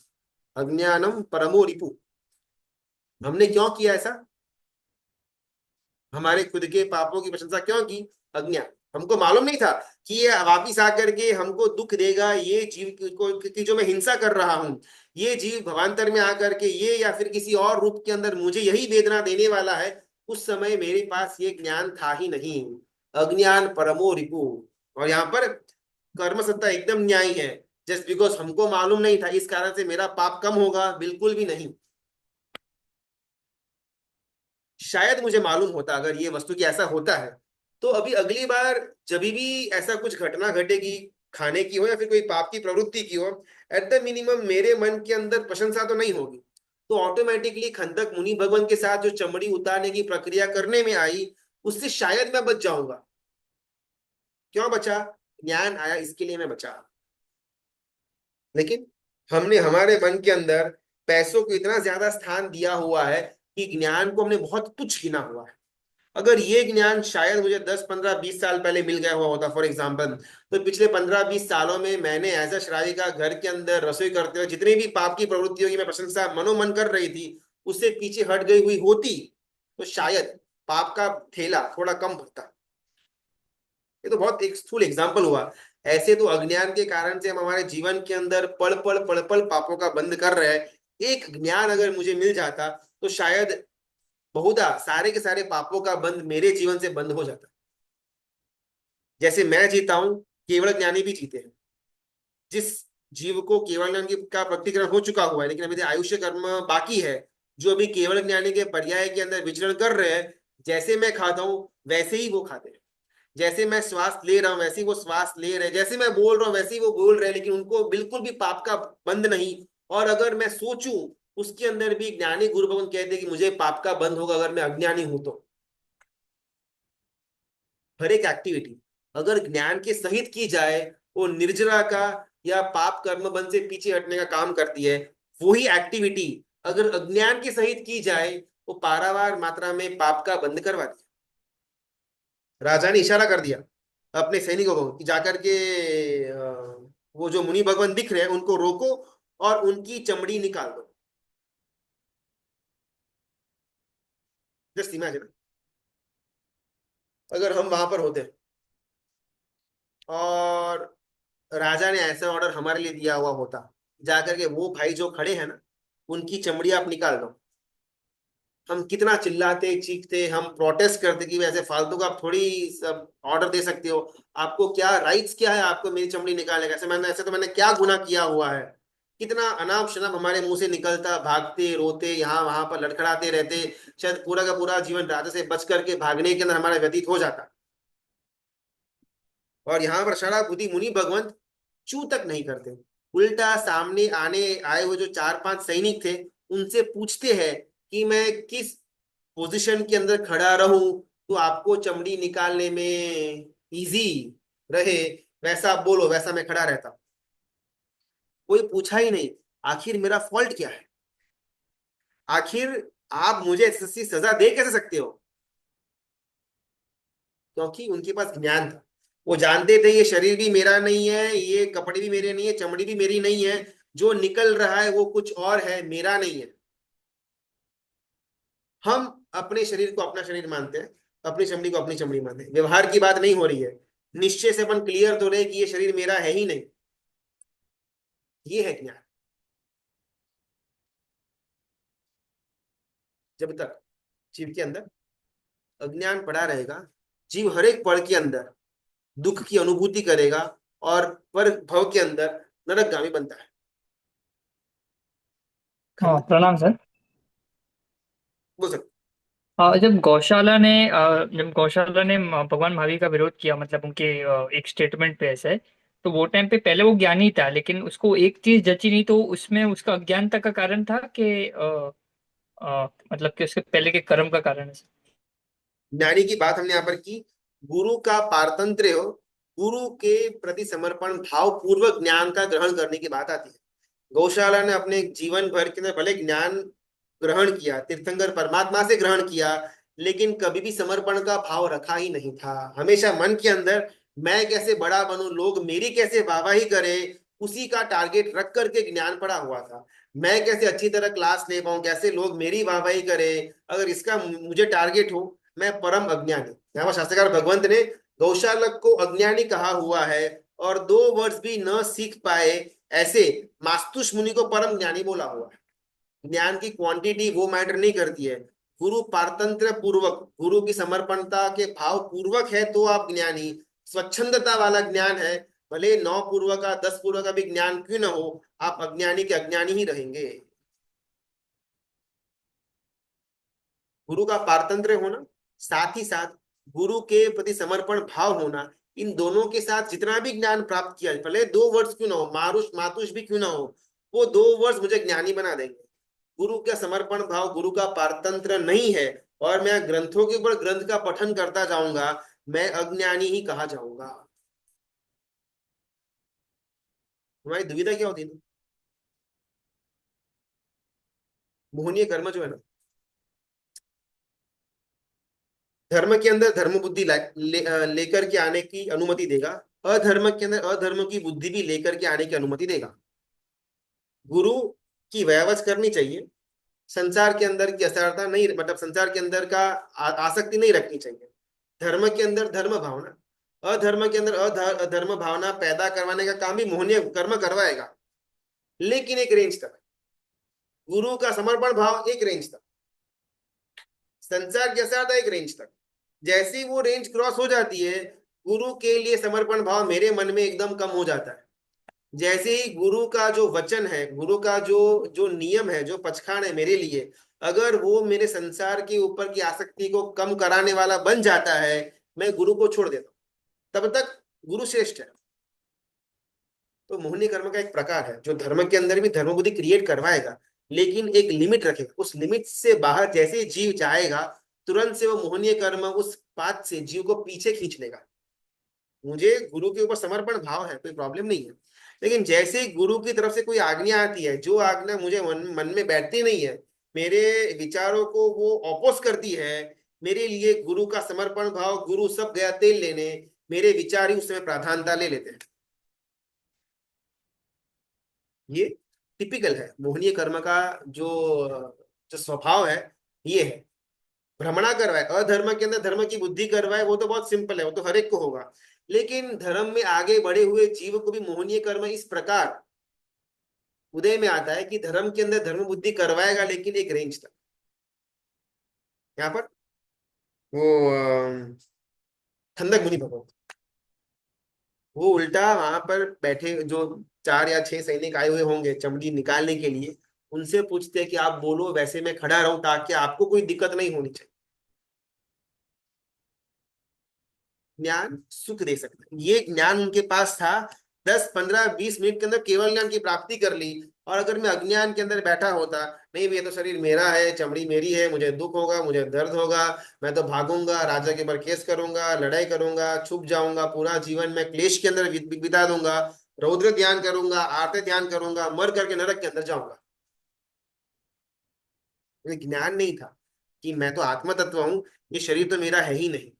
अज्ञानम परमो रिपु। हमने क्यों किया ऐसा? हमारे खुद के पापों की प्रशंसा क्यों की? अज्ञान। हमको मालूम नहीं था कि ये वापिस आकर के हमको दुख देगा, ये जीव को की जो मैं हिंसा कर रहा हूँ, ये जीव भवांतर में आकर के ये या फिर किसी और रूप के अंदर मुझे यही वेदना देने वाला है। उस समय मेरे पास ये ज्ञान था ही नहीं। अज्ञान परमो रिपु। और यहाँ पर कर्म सत्ता एकदम न्यायी है। जस्ट बिकॉज हमको मालूम नहीं था इस कारण से मेरा पाप कम होगा, बिल्कुल भी नहीं। शायद मुझे मालूम होता अगर ये वस्तु की ऐसा होता है, तो अभी अगली बार जब भी ऐसा कुछ घटना घटेगी, खाने की हो या फिर कोई पाप की प्रवृत्ति की हो, एट द मिनिमम मेरे मन के अंदर प्रशंसा तो नहीं होगी। तो ऑटोमेटिकली खंदक मुनि भगवान के साथ जो चमड़ी उतारने की प्रक्रिया करने में आई, उससे शायद मैं बच जाऊंगा। क्यों बचा? ज्ञान आया, इसके लिए मैं बचा। लेकिन हमने हमारे मन के अंदर पैसों को इतना ज्यादा स्थान दिया हुआ है कि ज्ञान को हमने बहुत तुच्छ गिना हुआ है। अगर ये ज्ञान शायद मुझे 10 15 20 साल पहले मिल गया हुआ होता, फॉर एग्जाम्पल, तो पिछले 15 20 सालों में मैंने एज अ श्राविका घर के अंदर रसोई करते हुए जितनी भी पाप की प्रवृत्तियों की मैं प्रशंसा मनोमन कर रही थी, उससे पीछे हट गई हुई होती, तो शायद पाप का ठेला थोड़ा कम भरता। ये तो बहुत एक स्थूल एग्जाम्पल हुआ। ऐसे तो अज्ञान के कारण से हम हमारे जीवन के अंदर पल पल पापों का बंद कर रहे हैं। एक ज्ञान अगर मुझे मिल जाता, तो शायद बहुधा सारे के सारे पापों का बंध मेरे जीवन से बंद हो जाता। जैसे मैं जीता हूं, केवल ज्ञानी भी जीते हैं। जिस जीव को केवल ज्ञान का प्रकटीकरण हो चुका हुआ है, लेकिन अभी आयुष्य कर्म बाकी है, जो अभी केवल ज्ञानी के पर्याय के अंदर विचरण कर रहे हैं, जैसे मैं खाता हूं वैसे ही वो खाते हैं। जैसे मैं श्वास ले रहा हूं वैसे ही वो श्वास ले रहे हैं, जैसे मैं बोल रहा हूं वैसे ही वो बोल रहे हैं, लेकिन उनको बिल्कुल भी पाप का बंध नहीं। और अगर मैं सोचूं, उसके अंदर भी ज्ञानी गुरु भगवान कहते हैं कि मुझे पाप का बंध होगा अगर मैं अज्ञानी हूं तो। हर एक एक्टिविटी अगर ज्ञान के सहित की जाए, वो निर्जरा का या पाप कर्म बंध से पीछे हटने का काम करती है। वही एक्टिविटी अगर अज्ञान के सहित की जाए, वो पारावार मात्रा में पाप का बंध करवाती है। राजा ने इशारा कर दिया अपने सैनिकों को कि जाकर के वो जो मुनि भगवान दिख रहे हैं उनको रोको और उनकी चमड़ी निकाल दो। जस्ट इमेजिन, अगर हम वहां पर होते और राजा ने ऐसा ऑर्डर हमारे लिए दिया हुआ होता, जाकर के वो भाई जो खड़े हैं ना, उनकी चमड़ी आप निकाल दो, हम कितना चिल्लाते चीखते, हम प्रोटेस्ट करते कि वैसे फालतू का आप थोड़ी सब ऑर्डर दे सकते हो। आपको क्या राइट्स क्या है आपको मेरी चमड़ी निकालने का? ऐसे तो मैंने क्या गुनाह किया हुआ है? कितना अनाप शनाप हमारे मुंह से निकलता, भागते रोते यहाँ वहां पर लड़खड़ाते रहते। शायद पूरा का पूरा जीवन राजा से बच करके भागने के अंदर हमारा व्यतीत हो जाता। और यहाँ पर शराब बुद्धि मुनि भगवंत चू तक नहीं करते। उल्टा सामने आने आए हुए जो 4 5 सैनिक थे, उनसे पूछते हैं कि मैं किस पोजीशन के अंदर खड़ा रहूं तो आपको चमड़ी निकालने में इजी रहे, वैसा आप बोलो, वैसा मैं खड़ा रहता। कोई पूछा ही नहीं आखिर मेरा फॉल्ट क्या है। आखिर आप मुझे ऐसी सजा दे कैसे सकते हो? क्योंकि उनके पास ज्ञान था। वो जानते थे ये शरीर भी मेरा नहीं है, ये कपड़े भी मेरे नहीं है, चमड़ी भी मेरी नहीं है। जो निकल रहा है वो कुछ और है, मेरा नहीं है। हम अपने शरीर को अपना शरीर मानते हैं, अपनी चमड़ी को अपनी चमड़ी मानते हैं। व्यवहार की बात नहीं हो रही है। निश्चय से अपन क्लियर तो रहे कि ये शरीर मेरा है ही नहीं। ये है ज्ञान। जब तक जीव के अंदर अज्ञान पड़ा रहेगा, जीव हर एक पल के अंदर दुख की अनुभूति करेगा और पर भव के अंदर नरकगामी बनता है। हाँ, खंड प्रणाम सर। बोल सकते। जब गौशाला ने भगवान महावीर का विरोध किया, मतलब उनके एक स्टेटमेंट पे ऐसा है। तो वो टाइम पे पहले वो ज्ञानी था, लेकिन उसको एक चीज जची नहीं, तो उसमें उसका अज्ञानता का कारण था कि मतलब कि उसके पहले के कर्म का कारण है sir। ज्ञानी की बात हमने यहाँ पर की। गुरु का पारतंत्र्य हो, गुरु के प्रति समर्पण भाव पूर्वक ज्ञान का ग्रहण करने की बात आती है। गौशाला ने अपने जीवन भर के अंदर भले ज्ञान ग्रहण किया, तीर्थंकर परमात्मा से ग्रहण किया, लेकिन कभी भी समर्पण का भाव रखा ही नहीं था। हमेशा मन के अंदर मैं कैसे बड़ा बनूं, लोग मेरी कैसे वाहवाही करे, उसी का टारगेट रख करके ज्ञान पड़ा हुआ था। मैं कैसे अच्छी तरह क्लास ले पाऊं, कैसे लोग मेरी वाहवाही करे, अगर इसका मुझे टारगेट हो, मैं परम अज्ञानी। यहाँ पर शास्त्रकार भगवंत ने गौशालक को अज्ञानी कहा हुआ है, और 2 वर्ष भी न सीख पाए ऐसे मास्तुष मुनि को परम ज्ञानी बोला हुआ है। ज्ञान की क्वांटिटी वो मैटर नहीं करती है। गुरु पारतंत्र पूर्वक, गुरु की समर्पणता के भाव पूर्वक है तो आप ज्ञानी। स्वच्छंदता वाला ज्ञान है, भले 9 पूर्वक का 10 पूर्वक का भी ज्ञान क्यों ना हो, आप अज्ञानी के अज्ञानी ही रहेंगे। गुरु का पारतंत्र होना, साथ ही साथ गुरु के प्रति समर्पण भाव होना, इन दोनों के साथ जितना भी ज्ञान प्राप्त किया, भले 2 वर्ष क्यों ना हो, मारुष मातुष भी क्यों ना हो, वो 2 वर्ष मुझे ज्ञानी बना देंगे। गुरु का समर्पण भाव, गुरु का पारतंत्र नहीं है, और मैं ग्रंथों के ऊपर ग्रंथ का पठन करता जाऊंगा, मैं अज्ञानी ही कहा जाऊंगा। हमारी दुविधा क्या होती है ना, मोहनीय कर्म जो है ना, धर्म के अंदर धर्म बुद्धि लेकर के आने की अनुमति देगा, अधर्म के अंदर अधर्म की बुद्धि भी लेकर के आने की अनुमति देगा। गुरु की व्यवच करनी चाहिए, संसार के अंदर की असरता नहीं, मतलब संसार के अंदर का आसक्ति नहीं रखनी चाहिए। धर्म के अंदर धर्म भावना, अधर्म के अंदर अधर्म भावना पैदा करवाने का काम भी मोहनीय कर्म करवाएगा, लेकिन एक रेंज तक। गुरु का समर्पण भाव एक रेंज तक, संसार की असरता एक रेंज तक। जैसी वो रेंज क्रॉस हो जाती है, गुरु के लिए समर्पण भाव मेरे मन में एकदम कम हो जाता है। जैसे ही गुरु का जो वचन है, गुरु का जो जो नियम है, जो पचखान है मेरे लिए, अगर वो मेरे संसार के ऊपर की आसक्ति को कम कराने वाला बन जाता है, मैं गुरु को छोड़ देता हूं, तब तक गुरु श्रेष्ठ है। तो मोहिनी कर्म का एक प्रकार है जो धर्म के अंदर भी धर्म बुद्धि क्रिएट करवाएगा, लेकिन एक लिमिट रखेगा। उस लिमिट से बाहर जैसे ही जीव जाएगा, तुरंत से वो मोहनीय कर्म उस पाथ से जीव को पीछे खींच लेगा। मुझे गुरु के ऊपर समर्पण भाव है, कोई प्रॉब्लम नहीं है, लेकिन जैसे ही गुरु की तरफ से कोई आज्ञा आती है, जो आज्ञा मुझे मन में बैठती नहीं है, मेरे विचारों को वो ऑपोज करती है, मेरे लिए गुरु का समर्पण भाव, गुरु सब गया तेल लेने, मेरे विचार ही उस समय प्राधान्यता ले लेते हैं। ये टिपिकल है मोहनीय कर्म का, जो जो स्वभाव है ये है। भ्रमणा करवाए, अधर्म के अंदर धर्म की बुद्धि करवाए, वो तो बहुत सिंपल है, वो तो हर एक को होगा। लेकिन धर्म में आगे बढ़े हुए जीव को भी मोहनीय कर्म इस प्रकार उदय में आता है कि धर्म के अंदर धर्म बुद्धि करवाएगा, लेकिन एक रेंज तक। यहाँ पर वो खंदक मुनि भगवान, वो उल्टा वहां पर बैठे जो 4 या 6 सैनिक आए हुए होंगे चमड़ी निकालने के लिए, उनसे पूछते हैं कि आप बोलो, वैसे मैं खड़ा रहूं ताकि आपको कोई दिक्कत नहीं होनी चाहिए। ज्ञान सुख दे सकता है, ये ज्ञान उनके पास था। 10 15 20 मिनट के अंदर केवल ज्ञान की प्राप्ति कर ली। और अगर मैं अज्ञान के अंदर बैठा होता, नहीं भैया तो शरीर मेरा है, चमड़ी मेरी है, मुझे दुख होगा, मुझे दर्द होगा, मैं तो भागूंगा, राजा के ऊपर केस करूंगा, लड़ाई करूंगा, छुप जाऊंगा, पूरा जीवन मैं क्लेश के अंदर बिता दूंगा, रौद्र ध्यान करूंगा, आर्त ध्यान करूंगा, मर करके नरक के अंदर जाऊंगा। मुझे ज्ञान नहीं था कि मैं तो आत्म तत्व हूं, ये शरीर तो मेरा है ही नहीं।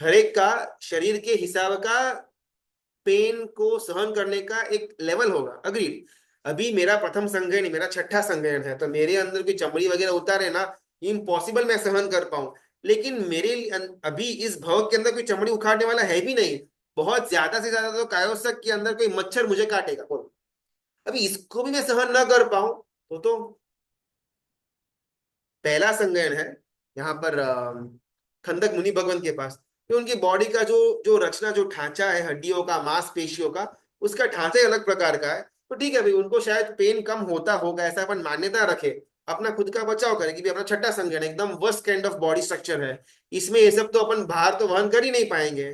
हर एक का शरीर के हिसाब का पेन को सहन करने का एक लेवल होगा, अग्रीड। अभी मेरा प्रथम संज्ञान नहीं, मेरा छठा संज्ञान है, तो मेरे अंदर की चमड़ी वगैरह उतारे ना, इम्पॉसिबल मैं सहन कर पाऊं। लेकिन मेरे अभी इस भव के अंदर कोई चमड़ी उखाड़ने वाला है भी नहीं। बहुत ज्यादा से ज्यादा तो कायोसक के अंदर कोई मच्छर मुझे काटेगा, बोलो। अभी इसको भी मैं सहन ना कर पाऊं, तो पहला संज्ञान है यहाँ पर खंदक मुनि भगवान के पास। तो उनकी बॉडी का जो जो रचना, जो ढांचा है हड्डियों का, मांसपेशियों का, उसका ढांचा ही अलग प्रकार का है। तो ठीक है भाई, उनको शायद पेन कम होता होगा, ऐसा अपन मान्यता रखे, अपना खुद का बचाव करें कि भी अपना छठा संज्ञान एकदम worst kind of body structure है, इसमें ये सब तो अपन भार तो वहन कर ही नहीं पाएंगे।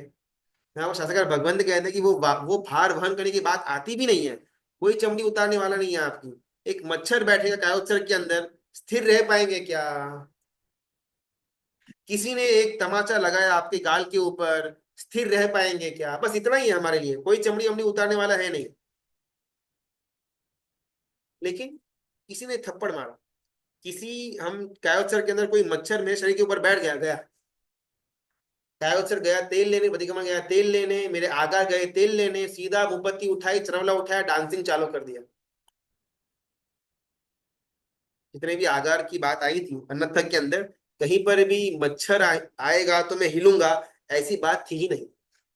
हाँ, वो शास्त्रकार भगवंत कहते हैं कि वो भार वहन करने की बात आती भी नहीं है, कोई चमड़ी उतारने वाला नहीं है आपकी। एक मच्छर बैठेगा कायोत्सर्ग के अंदर, स्थिर रह पाएंगे क्या? किसी ने एक तमाचा लगाया आपके गाल के ऊपर, स्थिर रह पाएंगे क्या? बस इतना ही है हमारे लिए, कोई चमड़ी वमड़ी उतारने वाला है नहीं। लेकिन किसी ने थप्पड़ मारा, किसी हम कायोत्सर्ग के अंदर कोई मच्छर मेरे शरीर के ऊपर बैठ गया, गया कायोत्सर्ग, गया तेल लेने, बदिकमन गया तेल लेने, मेरे आगा गए तेल लेने, सीधा मुपत्ती उठाई, चरवला उठाया, डांसिंग चालू कर दिया। जितने भी आगार की बात आई थी अन्नथ के अंदर, कहीं पर भी मच्छर आएगा तो मैं हिलूंगा, ऐसी बात थी ही नहीं।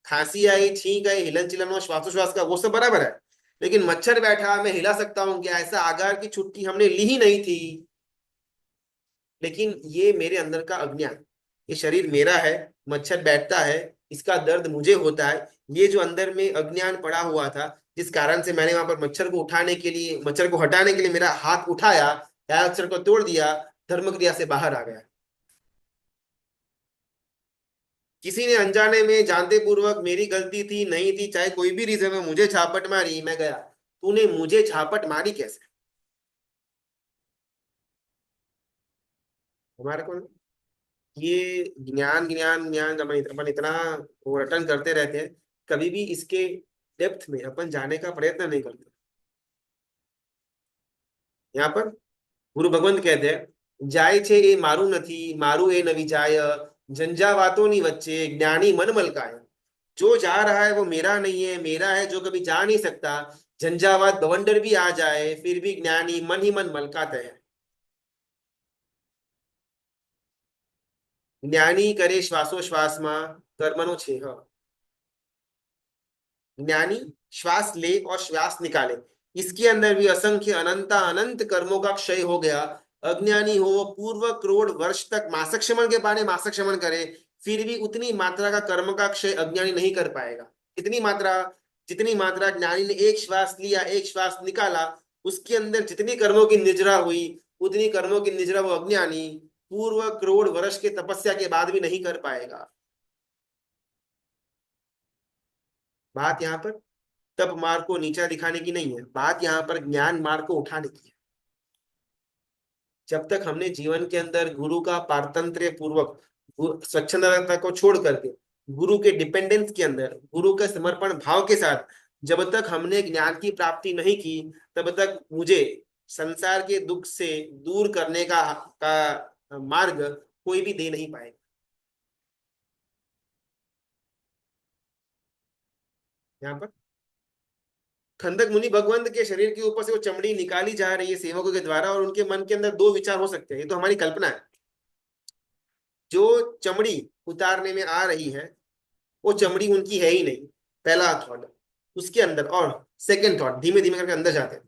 खांसी आई, छींक आई, हिलन चिलन और श्वासोश्वास का वो सब बराबर है, लेकिन मच्छर बैठा मैं हिला सकता हूँ क्या, ऐसा आगार की छुट्टी हमने ली ही नहीं थी। लेकिन ये मेरे अंदर का अज्ञान, ये शरीर मेरा है, मच्छर बैठता है, इसका दर्द मुझे होता है, ये जो अंदर में अज्ञान पड़ा हुआ था, जिस कारण से मैंने वहां पर मच्छर को उठाने के लिए, मच्छर को हटाने के लिए मेरा हाथ उठाया, या अक्षर को तोड़ दिया, धर्म क्रिया से बाहर आ गया। किसी ने अनजाने में जानते पूर्वक, मेरी गलती थी नहीं थी चाहे कोई भी रीजन में, मुझे झापट मारी, मैं गया। तूने मुझे झापट मारी कैसे? हमारे को ये ज्ञान ज्ञान ज्ञान अपन इतना वो रटन करते रहते हैं, कभी भी इसके डेप्थ में अपन जाने का प्रयत्न नहीं करते। यहाँ पर गुरु भगवंत कहते हैं, જાય છે એ મારું નથી, મારું એ નવી જાય, झंझावातों वच्चे ज्ञानी मन मलकाय। जो जा रहा है वो मेरा नहीं है, मेरा है जो कभी जा नहीं सकता। झंझावात बवंडर भी आ जाए फिर भी ज्ञानी मन ही मन मलकाता है। ज्ञानी करे श्वासोश्वास में कर्मनो छेह। ज्ञानी श्वास ले और श्वास निकाले, इसके अंदर भी असंख्य अनंता अनंत कर्मों का क्षय हो गया। अज्ञानी हो वो पूर्व करोड़ वर्ष तक मासक क्षमण के बारे मासक क्षमण करे, फिर भी उतनी मात्रा का कर्म का क्षय अज्ञानी नहीं कर पाएगा। इतनी मात्रा, जितनी मात्रा ज्ञानी ने एक श्वास लिया एक श्वास निकाला, उसके अंदर जितनी कर्मों की निजरा हुई, उतनी कर्मों की निजरा वो अज्ञानी पूर्व करोड़ वर्ष के तपस्या के बाद भी नहीं कर पाएगा। बात यहाँ पर तप मार्ग को नीचा दिखाने की नहीं है, बात यहाँ पर ज्ञान मार्ग को उठाने की है। जब तक हमने जीवन के अंदर गुरु का पारतंत्र्य पूर्वक स्वच्छंदता को छोड़ करके गुरु के डिपेंडेंस के अंदर गुरु के समर्पण भाव के साथ जब तक हमने ज्ञान की प्राप्ति नहीं की, तब तक मुझे संसार के दुख से दूर करने का मार्ग कोई भी दे नहीं पाएगा। यहाँ पर खंदक मुनि भगवंत के शरीर के ऊपर से वो चमड़ी निकाली जा रही है सेवकों के द्वारा, और उनके मन के अंदर दो विचार हो सकते हैं, ये तो हमारी कल्पना है। जो चमड़ी उतारने में आ रही है वो चमड़ी उनकी है ही नहीं, पहला थॉट उसके अंदर। और सेकंड थॉट धीमे धीमे करके अंदर जाते हैं,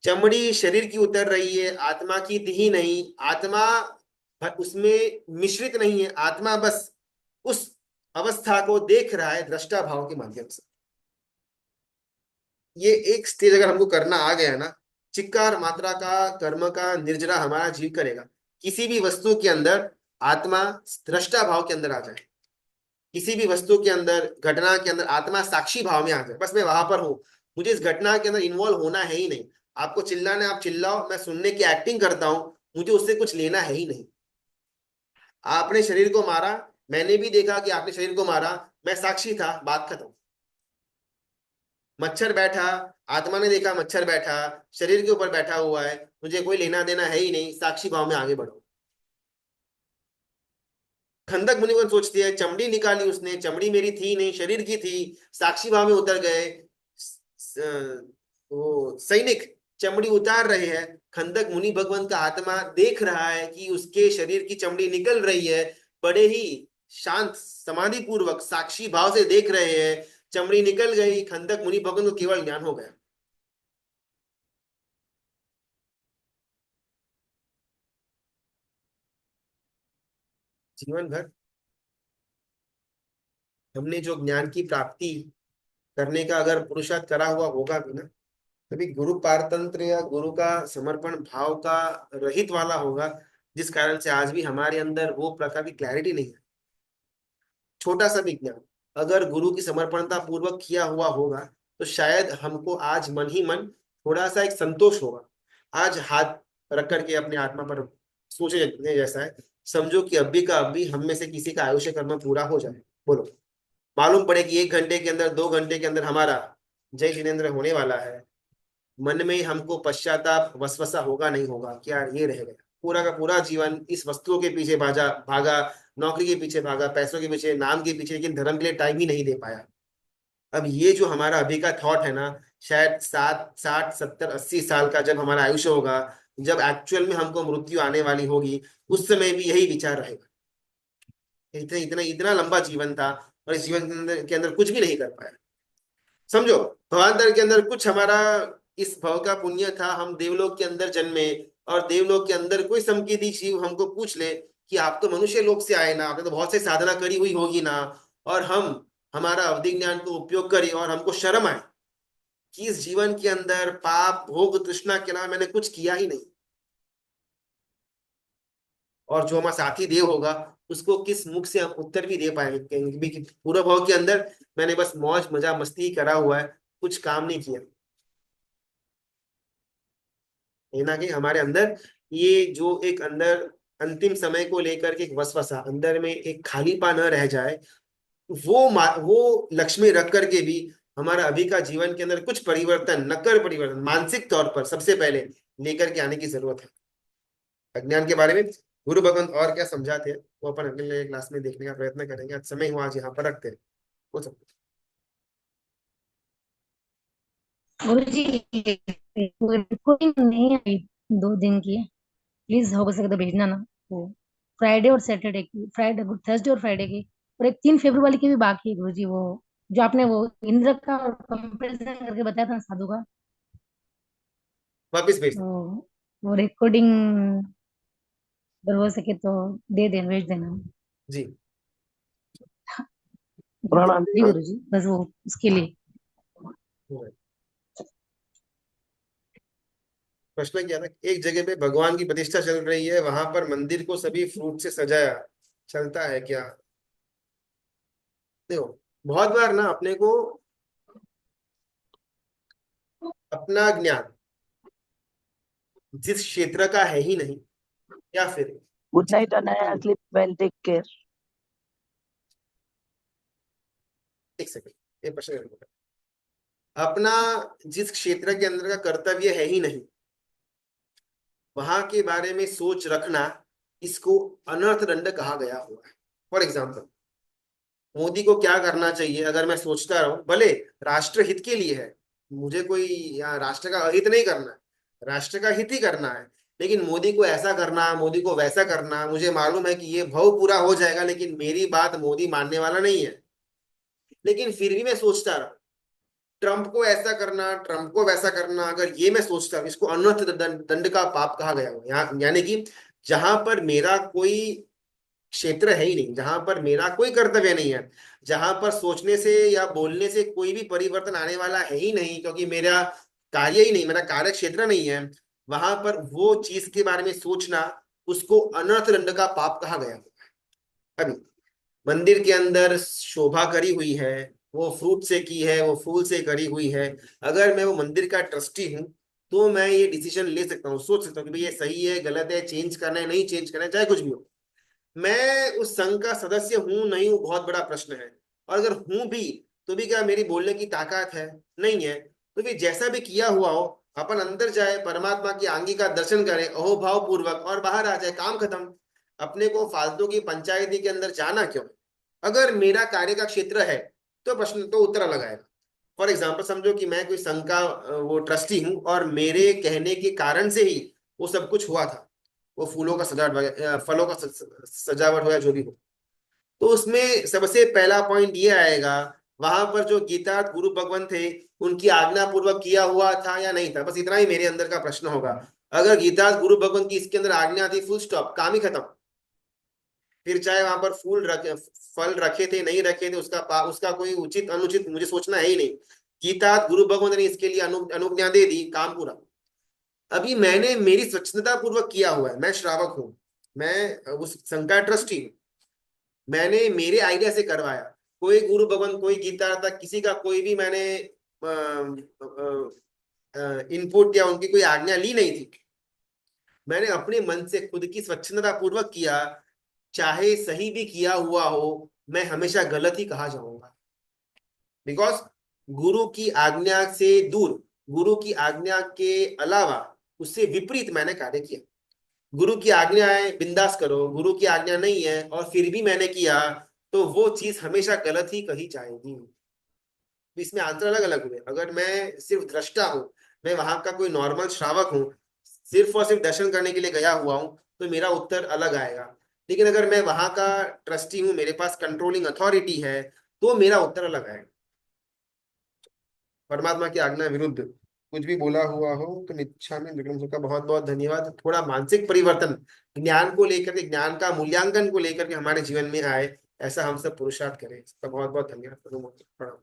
चमड़ी शरीर की उतर रही है, आत्मा की ही नहीं, आत्मा उसमें मिश्रित नहीं है, आत्मा बस उस अवस्था को देख रहा है दृष्टा भाव के माध्यम से। ये एक स्टेज अगर हमको करना आ गया ना, चिक्कार मात्रा का कर्म का निर्जरा हमारा जीव करेगा। किसी भी वस्तु के अंदर आत्मा दृष्टा भाव के अंदर आ जाए, किसी भी वस्तु के अंदर घटना के अंदर आत्मा साक्षी भाव में आ जाए, बस मैं वहां पर हूं, मुझे इस घटना के अंदर इन्वॉल्व होना है ही नहीं। आपको चिल्लाना है आप चिल्लाओ, मैं सुनने की एक्टिंग करता हूं, मुझे उससे कुछ लेना है ही नहीं। आपने शरीर को मारा, मैंने भी देखा कि आपने शरीर को मारा, मैं साक्षी था, बात खत्म। मच्छर बैठा, आत्मा ने देखा मच्छर बैठा, शरीर के ऊपर बैठा हुआ है, मुझे कोई लेना देना है ही नहीं, साक्षी भाव में आगे बढ़ो। खंदक मुनिवन सोचती है चमड़ी निकाली उसने, चमड़ी मेरी थी नहीं शरीर की थी, साक्षी भाव में उतर गए। वो सैनिक चमड़ी उतार रहे हैं, खंदक मुनि भगवान का आत्मा देख रहा है कि उसके शरीर की चमड़ी निकल रही है, बड़े ही शांत समाधि पूर्वक साक्षी भाव से देख रहे हैं, चमड़ी निकल गई, खंदक मुनि भगवान को केवल ज्ञान हो गया। जीवन भर हमने जो ज्ञान की प्राप्ति करने का अगर पुरुषार्थ करा हुआ होगा भी ना, तभी गुरु पारतंत्र या गुरु का समर्पण भाव का रहित वाला होगा, जिस कारण से आज भी हमारे अंदर वो प्रकार की क्लैरिटी नहीं है। छोटा सा भी ज्ञान अगर गुरु की समर्पणता पूर्वक किया हुआ होगा, तो शायद हमको आज मन ही मन थोड़ा सा एक संतोष होगा। आज हाथ रख करके अपने आत्मा पर सोचने जैसा है, समझो कि अभी का अभी हम में से किसी का आयुष्य कर्म पूरा हो जाए, बोलो, मालूम पड़े कि 1 घंटे के अंदर 2 घंटे के अंदर हमारा जय जिनेन्द्र होने वाला है, मन में हमको पश्चाताप वसवसा होगा नहीं होगा, क्या ये रह गया पूरा का पूरा जीवन इस वस्तुओं के पीछे भागा भागा, नौकरी के पीछे भागा, पैसों के पीछे, नाम के पीछे, लेकिन धर्म के लिए टाइम ही नहीं दे पाया। अब ये जो हमारा अभी का थॉट है ना, शायद 60 60 70 80 साल का जब हमारा आयुष्य होगा, जब एक्चुअल में हमको मृत्यु आने वाली होगी, उस समय भी यही विचार रहेगा, इतना इतना इतना लंबा जीवन था और इस जीवन के अंदर कुछ भी नहीं कर पाया। समझो, भवांतर के अंदर कुछ हमारा इस भव का पुण्य था, हम देवलोक के अंदर जन्मे, और देवलोक के अंदर कोई समकीर्ति जीव हमको पूछ ले कि आप तो मनुष्य लोक से आए ना, आपने तो बहुत से साधना करी हुई होगी ना, और हम हमारा अवधि ज्ञान को उपयोग करें और हमको शर्म आए कि इस जीवन के अंदर पाप भोग तृष्णा के अलावा मैंने कुछ किया ही नहीं। और जो हमारा साथी देव होगा उसको किस मुख से हम उत्तर भी दे पाएंगे, कहेंगे कि पूरा भाव के अंदर मैंने बस मौज मजा मस्ती ही करा हुआ है, कुछ काम नहीं किया। कहीं ना कहीं हमारे अंदर ये जो एक अंदर अंतिम समय को लेकर के एक वसवसा अंदर में एक खालीपा न रह जाए, वो लक्ष्य में रख करके भी हमारा अभी का जीवन के अंदर कुछ परिवर्तन, नक्कर परिवर्तन मानसिक तौर पर सबसे पहले लेकर के आने की जरूरत है। अज्ञान के बारे में गुरु भगवंत और क्या समझाते हैं वो अपन अगले क्लास में देखने का प्रयत्न करेंगे। आज समय हुआ, आज यहाँ पर रखते हैं। हो सकता गुरु जी, रिकॉर्डिंग नहीं आई 2 दिन की। प्लीज हो सके तो भेजना ना वो। फ्राइडे और सैटरडे की, फ्राइडे थर्सडे और फ्राइडे की, और एक 3 फरवरी की भी बाकी है गुरु जी। वो जो आपने वो इंद्र का कंपैरिजन करके बताया था ना, साधु का, वापिस भेज। वो रिकॉर्डिंग अगर हो सके तो दे देना, भेज देना। जी। प्रणाम जी हाँ, गुरु जी, बस वो उसके लिए। प्रश्न क्या था, एक जगह पे भगवान की प्रतिष्ठा चल रही है, वहां पर मंदिर को सभी फ्रूट से सजाया, चलता है क्या? देखो, बहुत बार ना अपने को अपना ज्ञान जिस क्षेत्र का है ही नहीं, या फिर good night Anaya, sleep well, take care. एक सेकंड, ये प्रश्न करूंगा। अपना जिस क्षेत्र के अंदर का कर्तव्य है ही नहीं, वहां के बारे में सोच रखना, इसको अनर्थ दंड कहा गया हुआ है। फॉर एग्जाम्पल, मोदी को क्या करना चाहिए अगर मैं सोचता रहूं, भले राष्ट्र हित के लिए है, मुझे कोई यहाँ राष्ट्र का अहित नहीं करना है, राष्ट्र का हित ही करना है, लेकिन मोदी को ऐसा करना, मोदी को वैसा करना, मुझे मालूम है कि ये भव पूरा हो जाएगा, लेकिन मेरी बात मोदी मानने वाला नहीं है, लेकिन फिर भी मैं सोचता रहा, ट्रंप को ऐसा करना, ट्रंप को वैसा करना, अगर ये मैं सोचता हूँ, इसको अनर्थ दंड का पाप कहा गया हुआ यहाँ, यानी कि जहां पर मेरा कोई क्षेत्र है ही नहीं, जहां पर मेरा कोई कर्तव्य नहीं है, जहां पर सोचने से या बोलने से कोई भी परिवर्तन आने वाला है ही नहीं, क्योंकि मेरा कार्य ही नहीं, मेरा कार्य क्षेत्र नहीं है, वहां पर वो चीज के बारे में सोचना, उसको अनर्थ दंड का पाप कहा गया। अभी मंदिर के अंदर शोभा करी हुई है, वो फ्रूट से की है, वो फूल से करी हुई है, अगर मैं वो मंदिर का ट्रस्टी हूँ तो मैं ये डिसीजन ले सकता हूँ, सोच सकता हूँ कि भाई ये सही है, गलत है, चेंज करना है, नहीं चेंज करना है, चाहे कुछ भी हो। मैं उस संघ का सदस्य हूं नहीं हूं बहुत बड़ा प्रश्न है, और अगर हूं भी तो भी क्या मेरी बोलने की ताकत है? नहीं है। तो भी जैसा भी किया हुआ हो, अपन अंदर जाए, परमात्मा की आंगी का दर्शन करें अहोभाव पूर्वक, और बाहर आ जाए, काम खत्म। अपने को फालतू की पंचायती के अंदर जाना क्यों? अगर मेरा कार्य का क्षेत्र है तो प्रश्न तो उत्तर अलग आएगा। फॉर एग्जाम्पल, समझो कि मैं कोई संघ का वो ट्रस्टी हूँ, और मेरे कहने के कारण से ही वो सब कुछ हुआ था, वो फूलों का सजावट फलों का सजावट हो या जो भी हो, तो उसमें सबसे पहला पॉइंट ये आएगा, वहां पर जो गीता गुरु भगवान थे, उनकी आज्ञा पूर्वक किया हुआ था या नहीं था, बस इतना ही मेरे अंदर का प्रश्न होगा। अगर गीता गुरु भगवान की इसके अंदर आज्ञा थी, फुल स्टॉप, काम ही खत्म। फिर चाहे वहां पर फल रखे थे नहीं रखे थे, उसका कोई उचित अनुचित मुझे सोचना है ही नहीं। गीता गुरु भगवान ने इसके लिए अनुज्ञा दे दी, काम पूरा। अभी मैंने मेरी स्वच्छता पूर्वक किया हुआ है, मैं श्रावक हूँ, मैं उस संघ का ट्रस्टी हूँ, मैंने मेरे आइडिया से करवाया, कोई गुरु भगवान, कोई गीता तक किसी का कोई भी मैंने इनपुट या उनकी कोई आज्ञा ली नहीं थी, मैंने अपने मन से खुद की स्वच्छंदता पूर्वक किया, चाहे सही भी किया हुआ हो, मैं हमेशा गलत ही कहा जाऊंगा, बिकॉज गुरु की आज्ञा से दूर, गुरु की आज्ञा के अलावा उससे विपरीत मैंने कार्य किया। गुरु की आज्ञा है बिंदास करो, गुरु की आज्ञा नहीं है और फिर भी मैंने किया, तो वो चीज हमेशा गलत ही कही जाएगी। तो इसमें आंसर अलग अलग हुए। अगर मैं सिर्फ दृष्टा हूं, मैं वहां का कोई नॉर्मल श्रावक हूँ, सिर्फ और सिर्फ दर्शन करने के लिए गया हुआ हूं, तो मेरा उत्तर अलग आएगा। लेकिन अगर मैं वहां का ट्रस्टी हूँ, मेरे पास कंट्रोलिंग अथॉरिटी है, तो मेरा उत्तर अलग आएगा। परमात्मा की आज्ञा विरुद्ध कुछ भी बोला हुआ हो तो इच्छा में विक्रम का बहुत बहुत धन्यवाद। थोड़ा मानसिक परिवर्तन ज्ञान को लेकर के, ज्ञान का मूल्यांकन को लेकर के हमारे जीवन में आए, ऐसा हम सब पुरुषार्थ करें। इसका बहुत बहुत धन्यवाद। प्रणाम।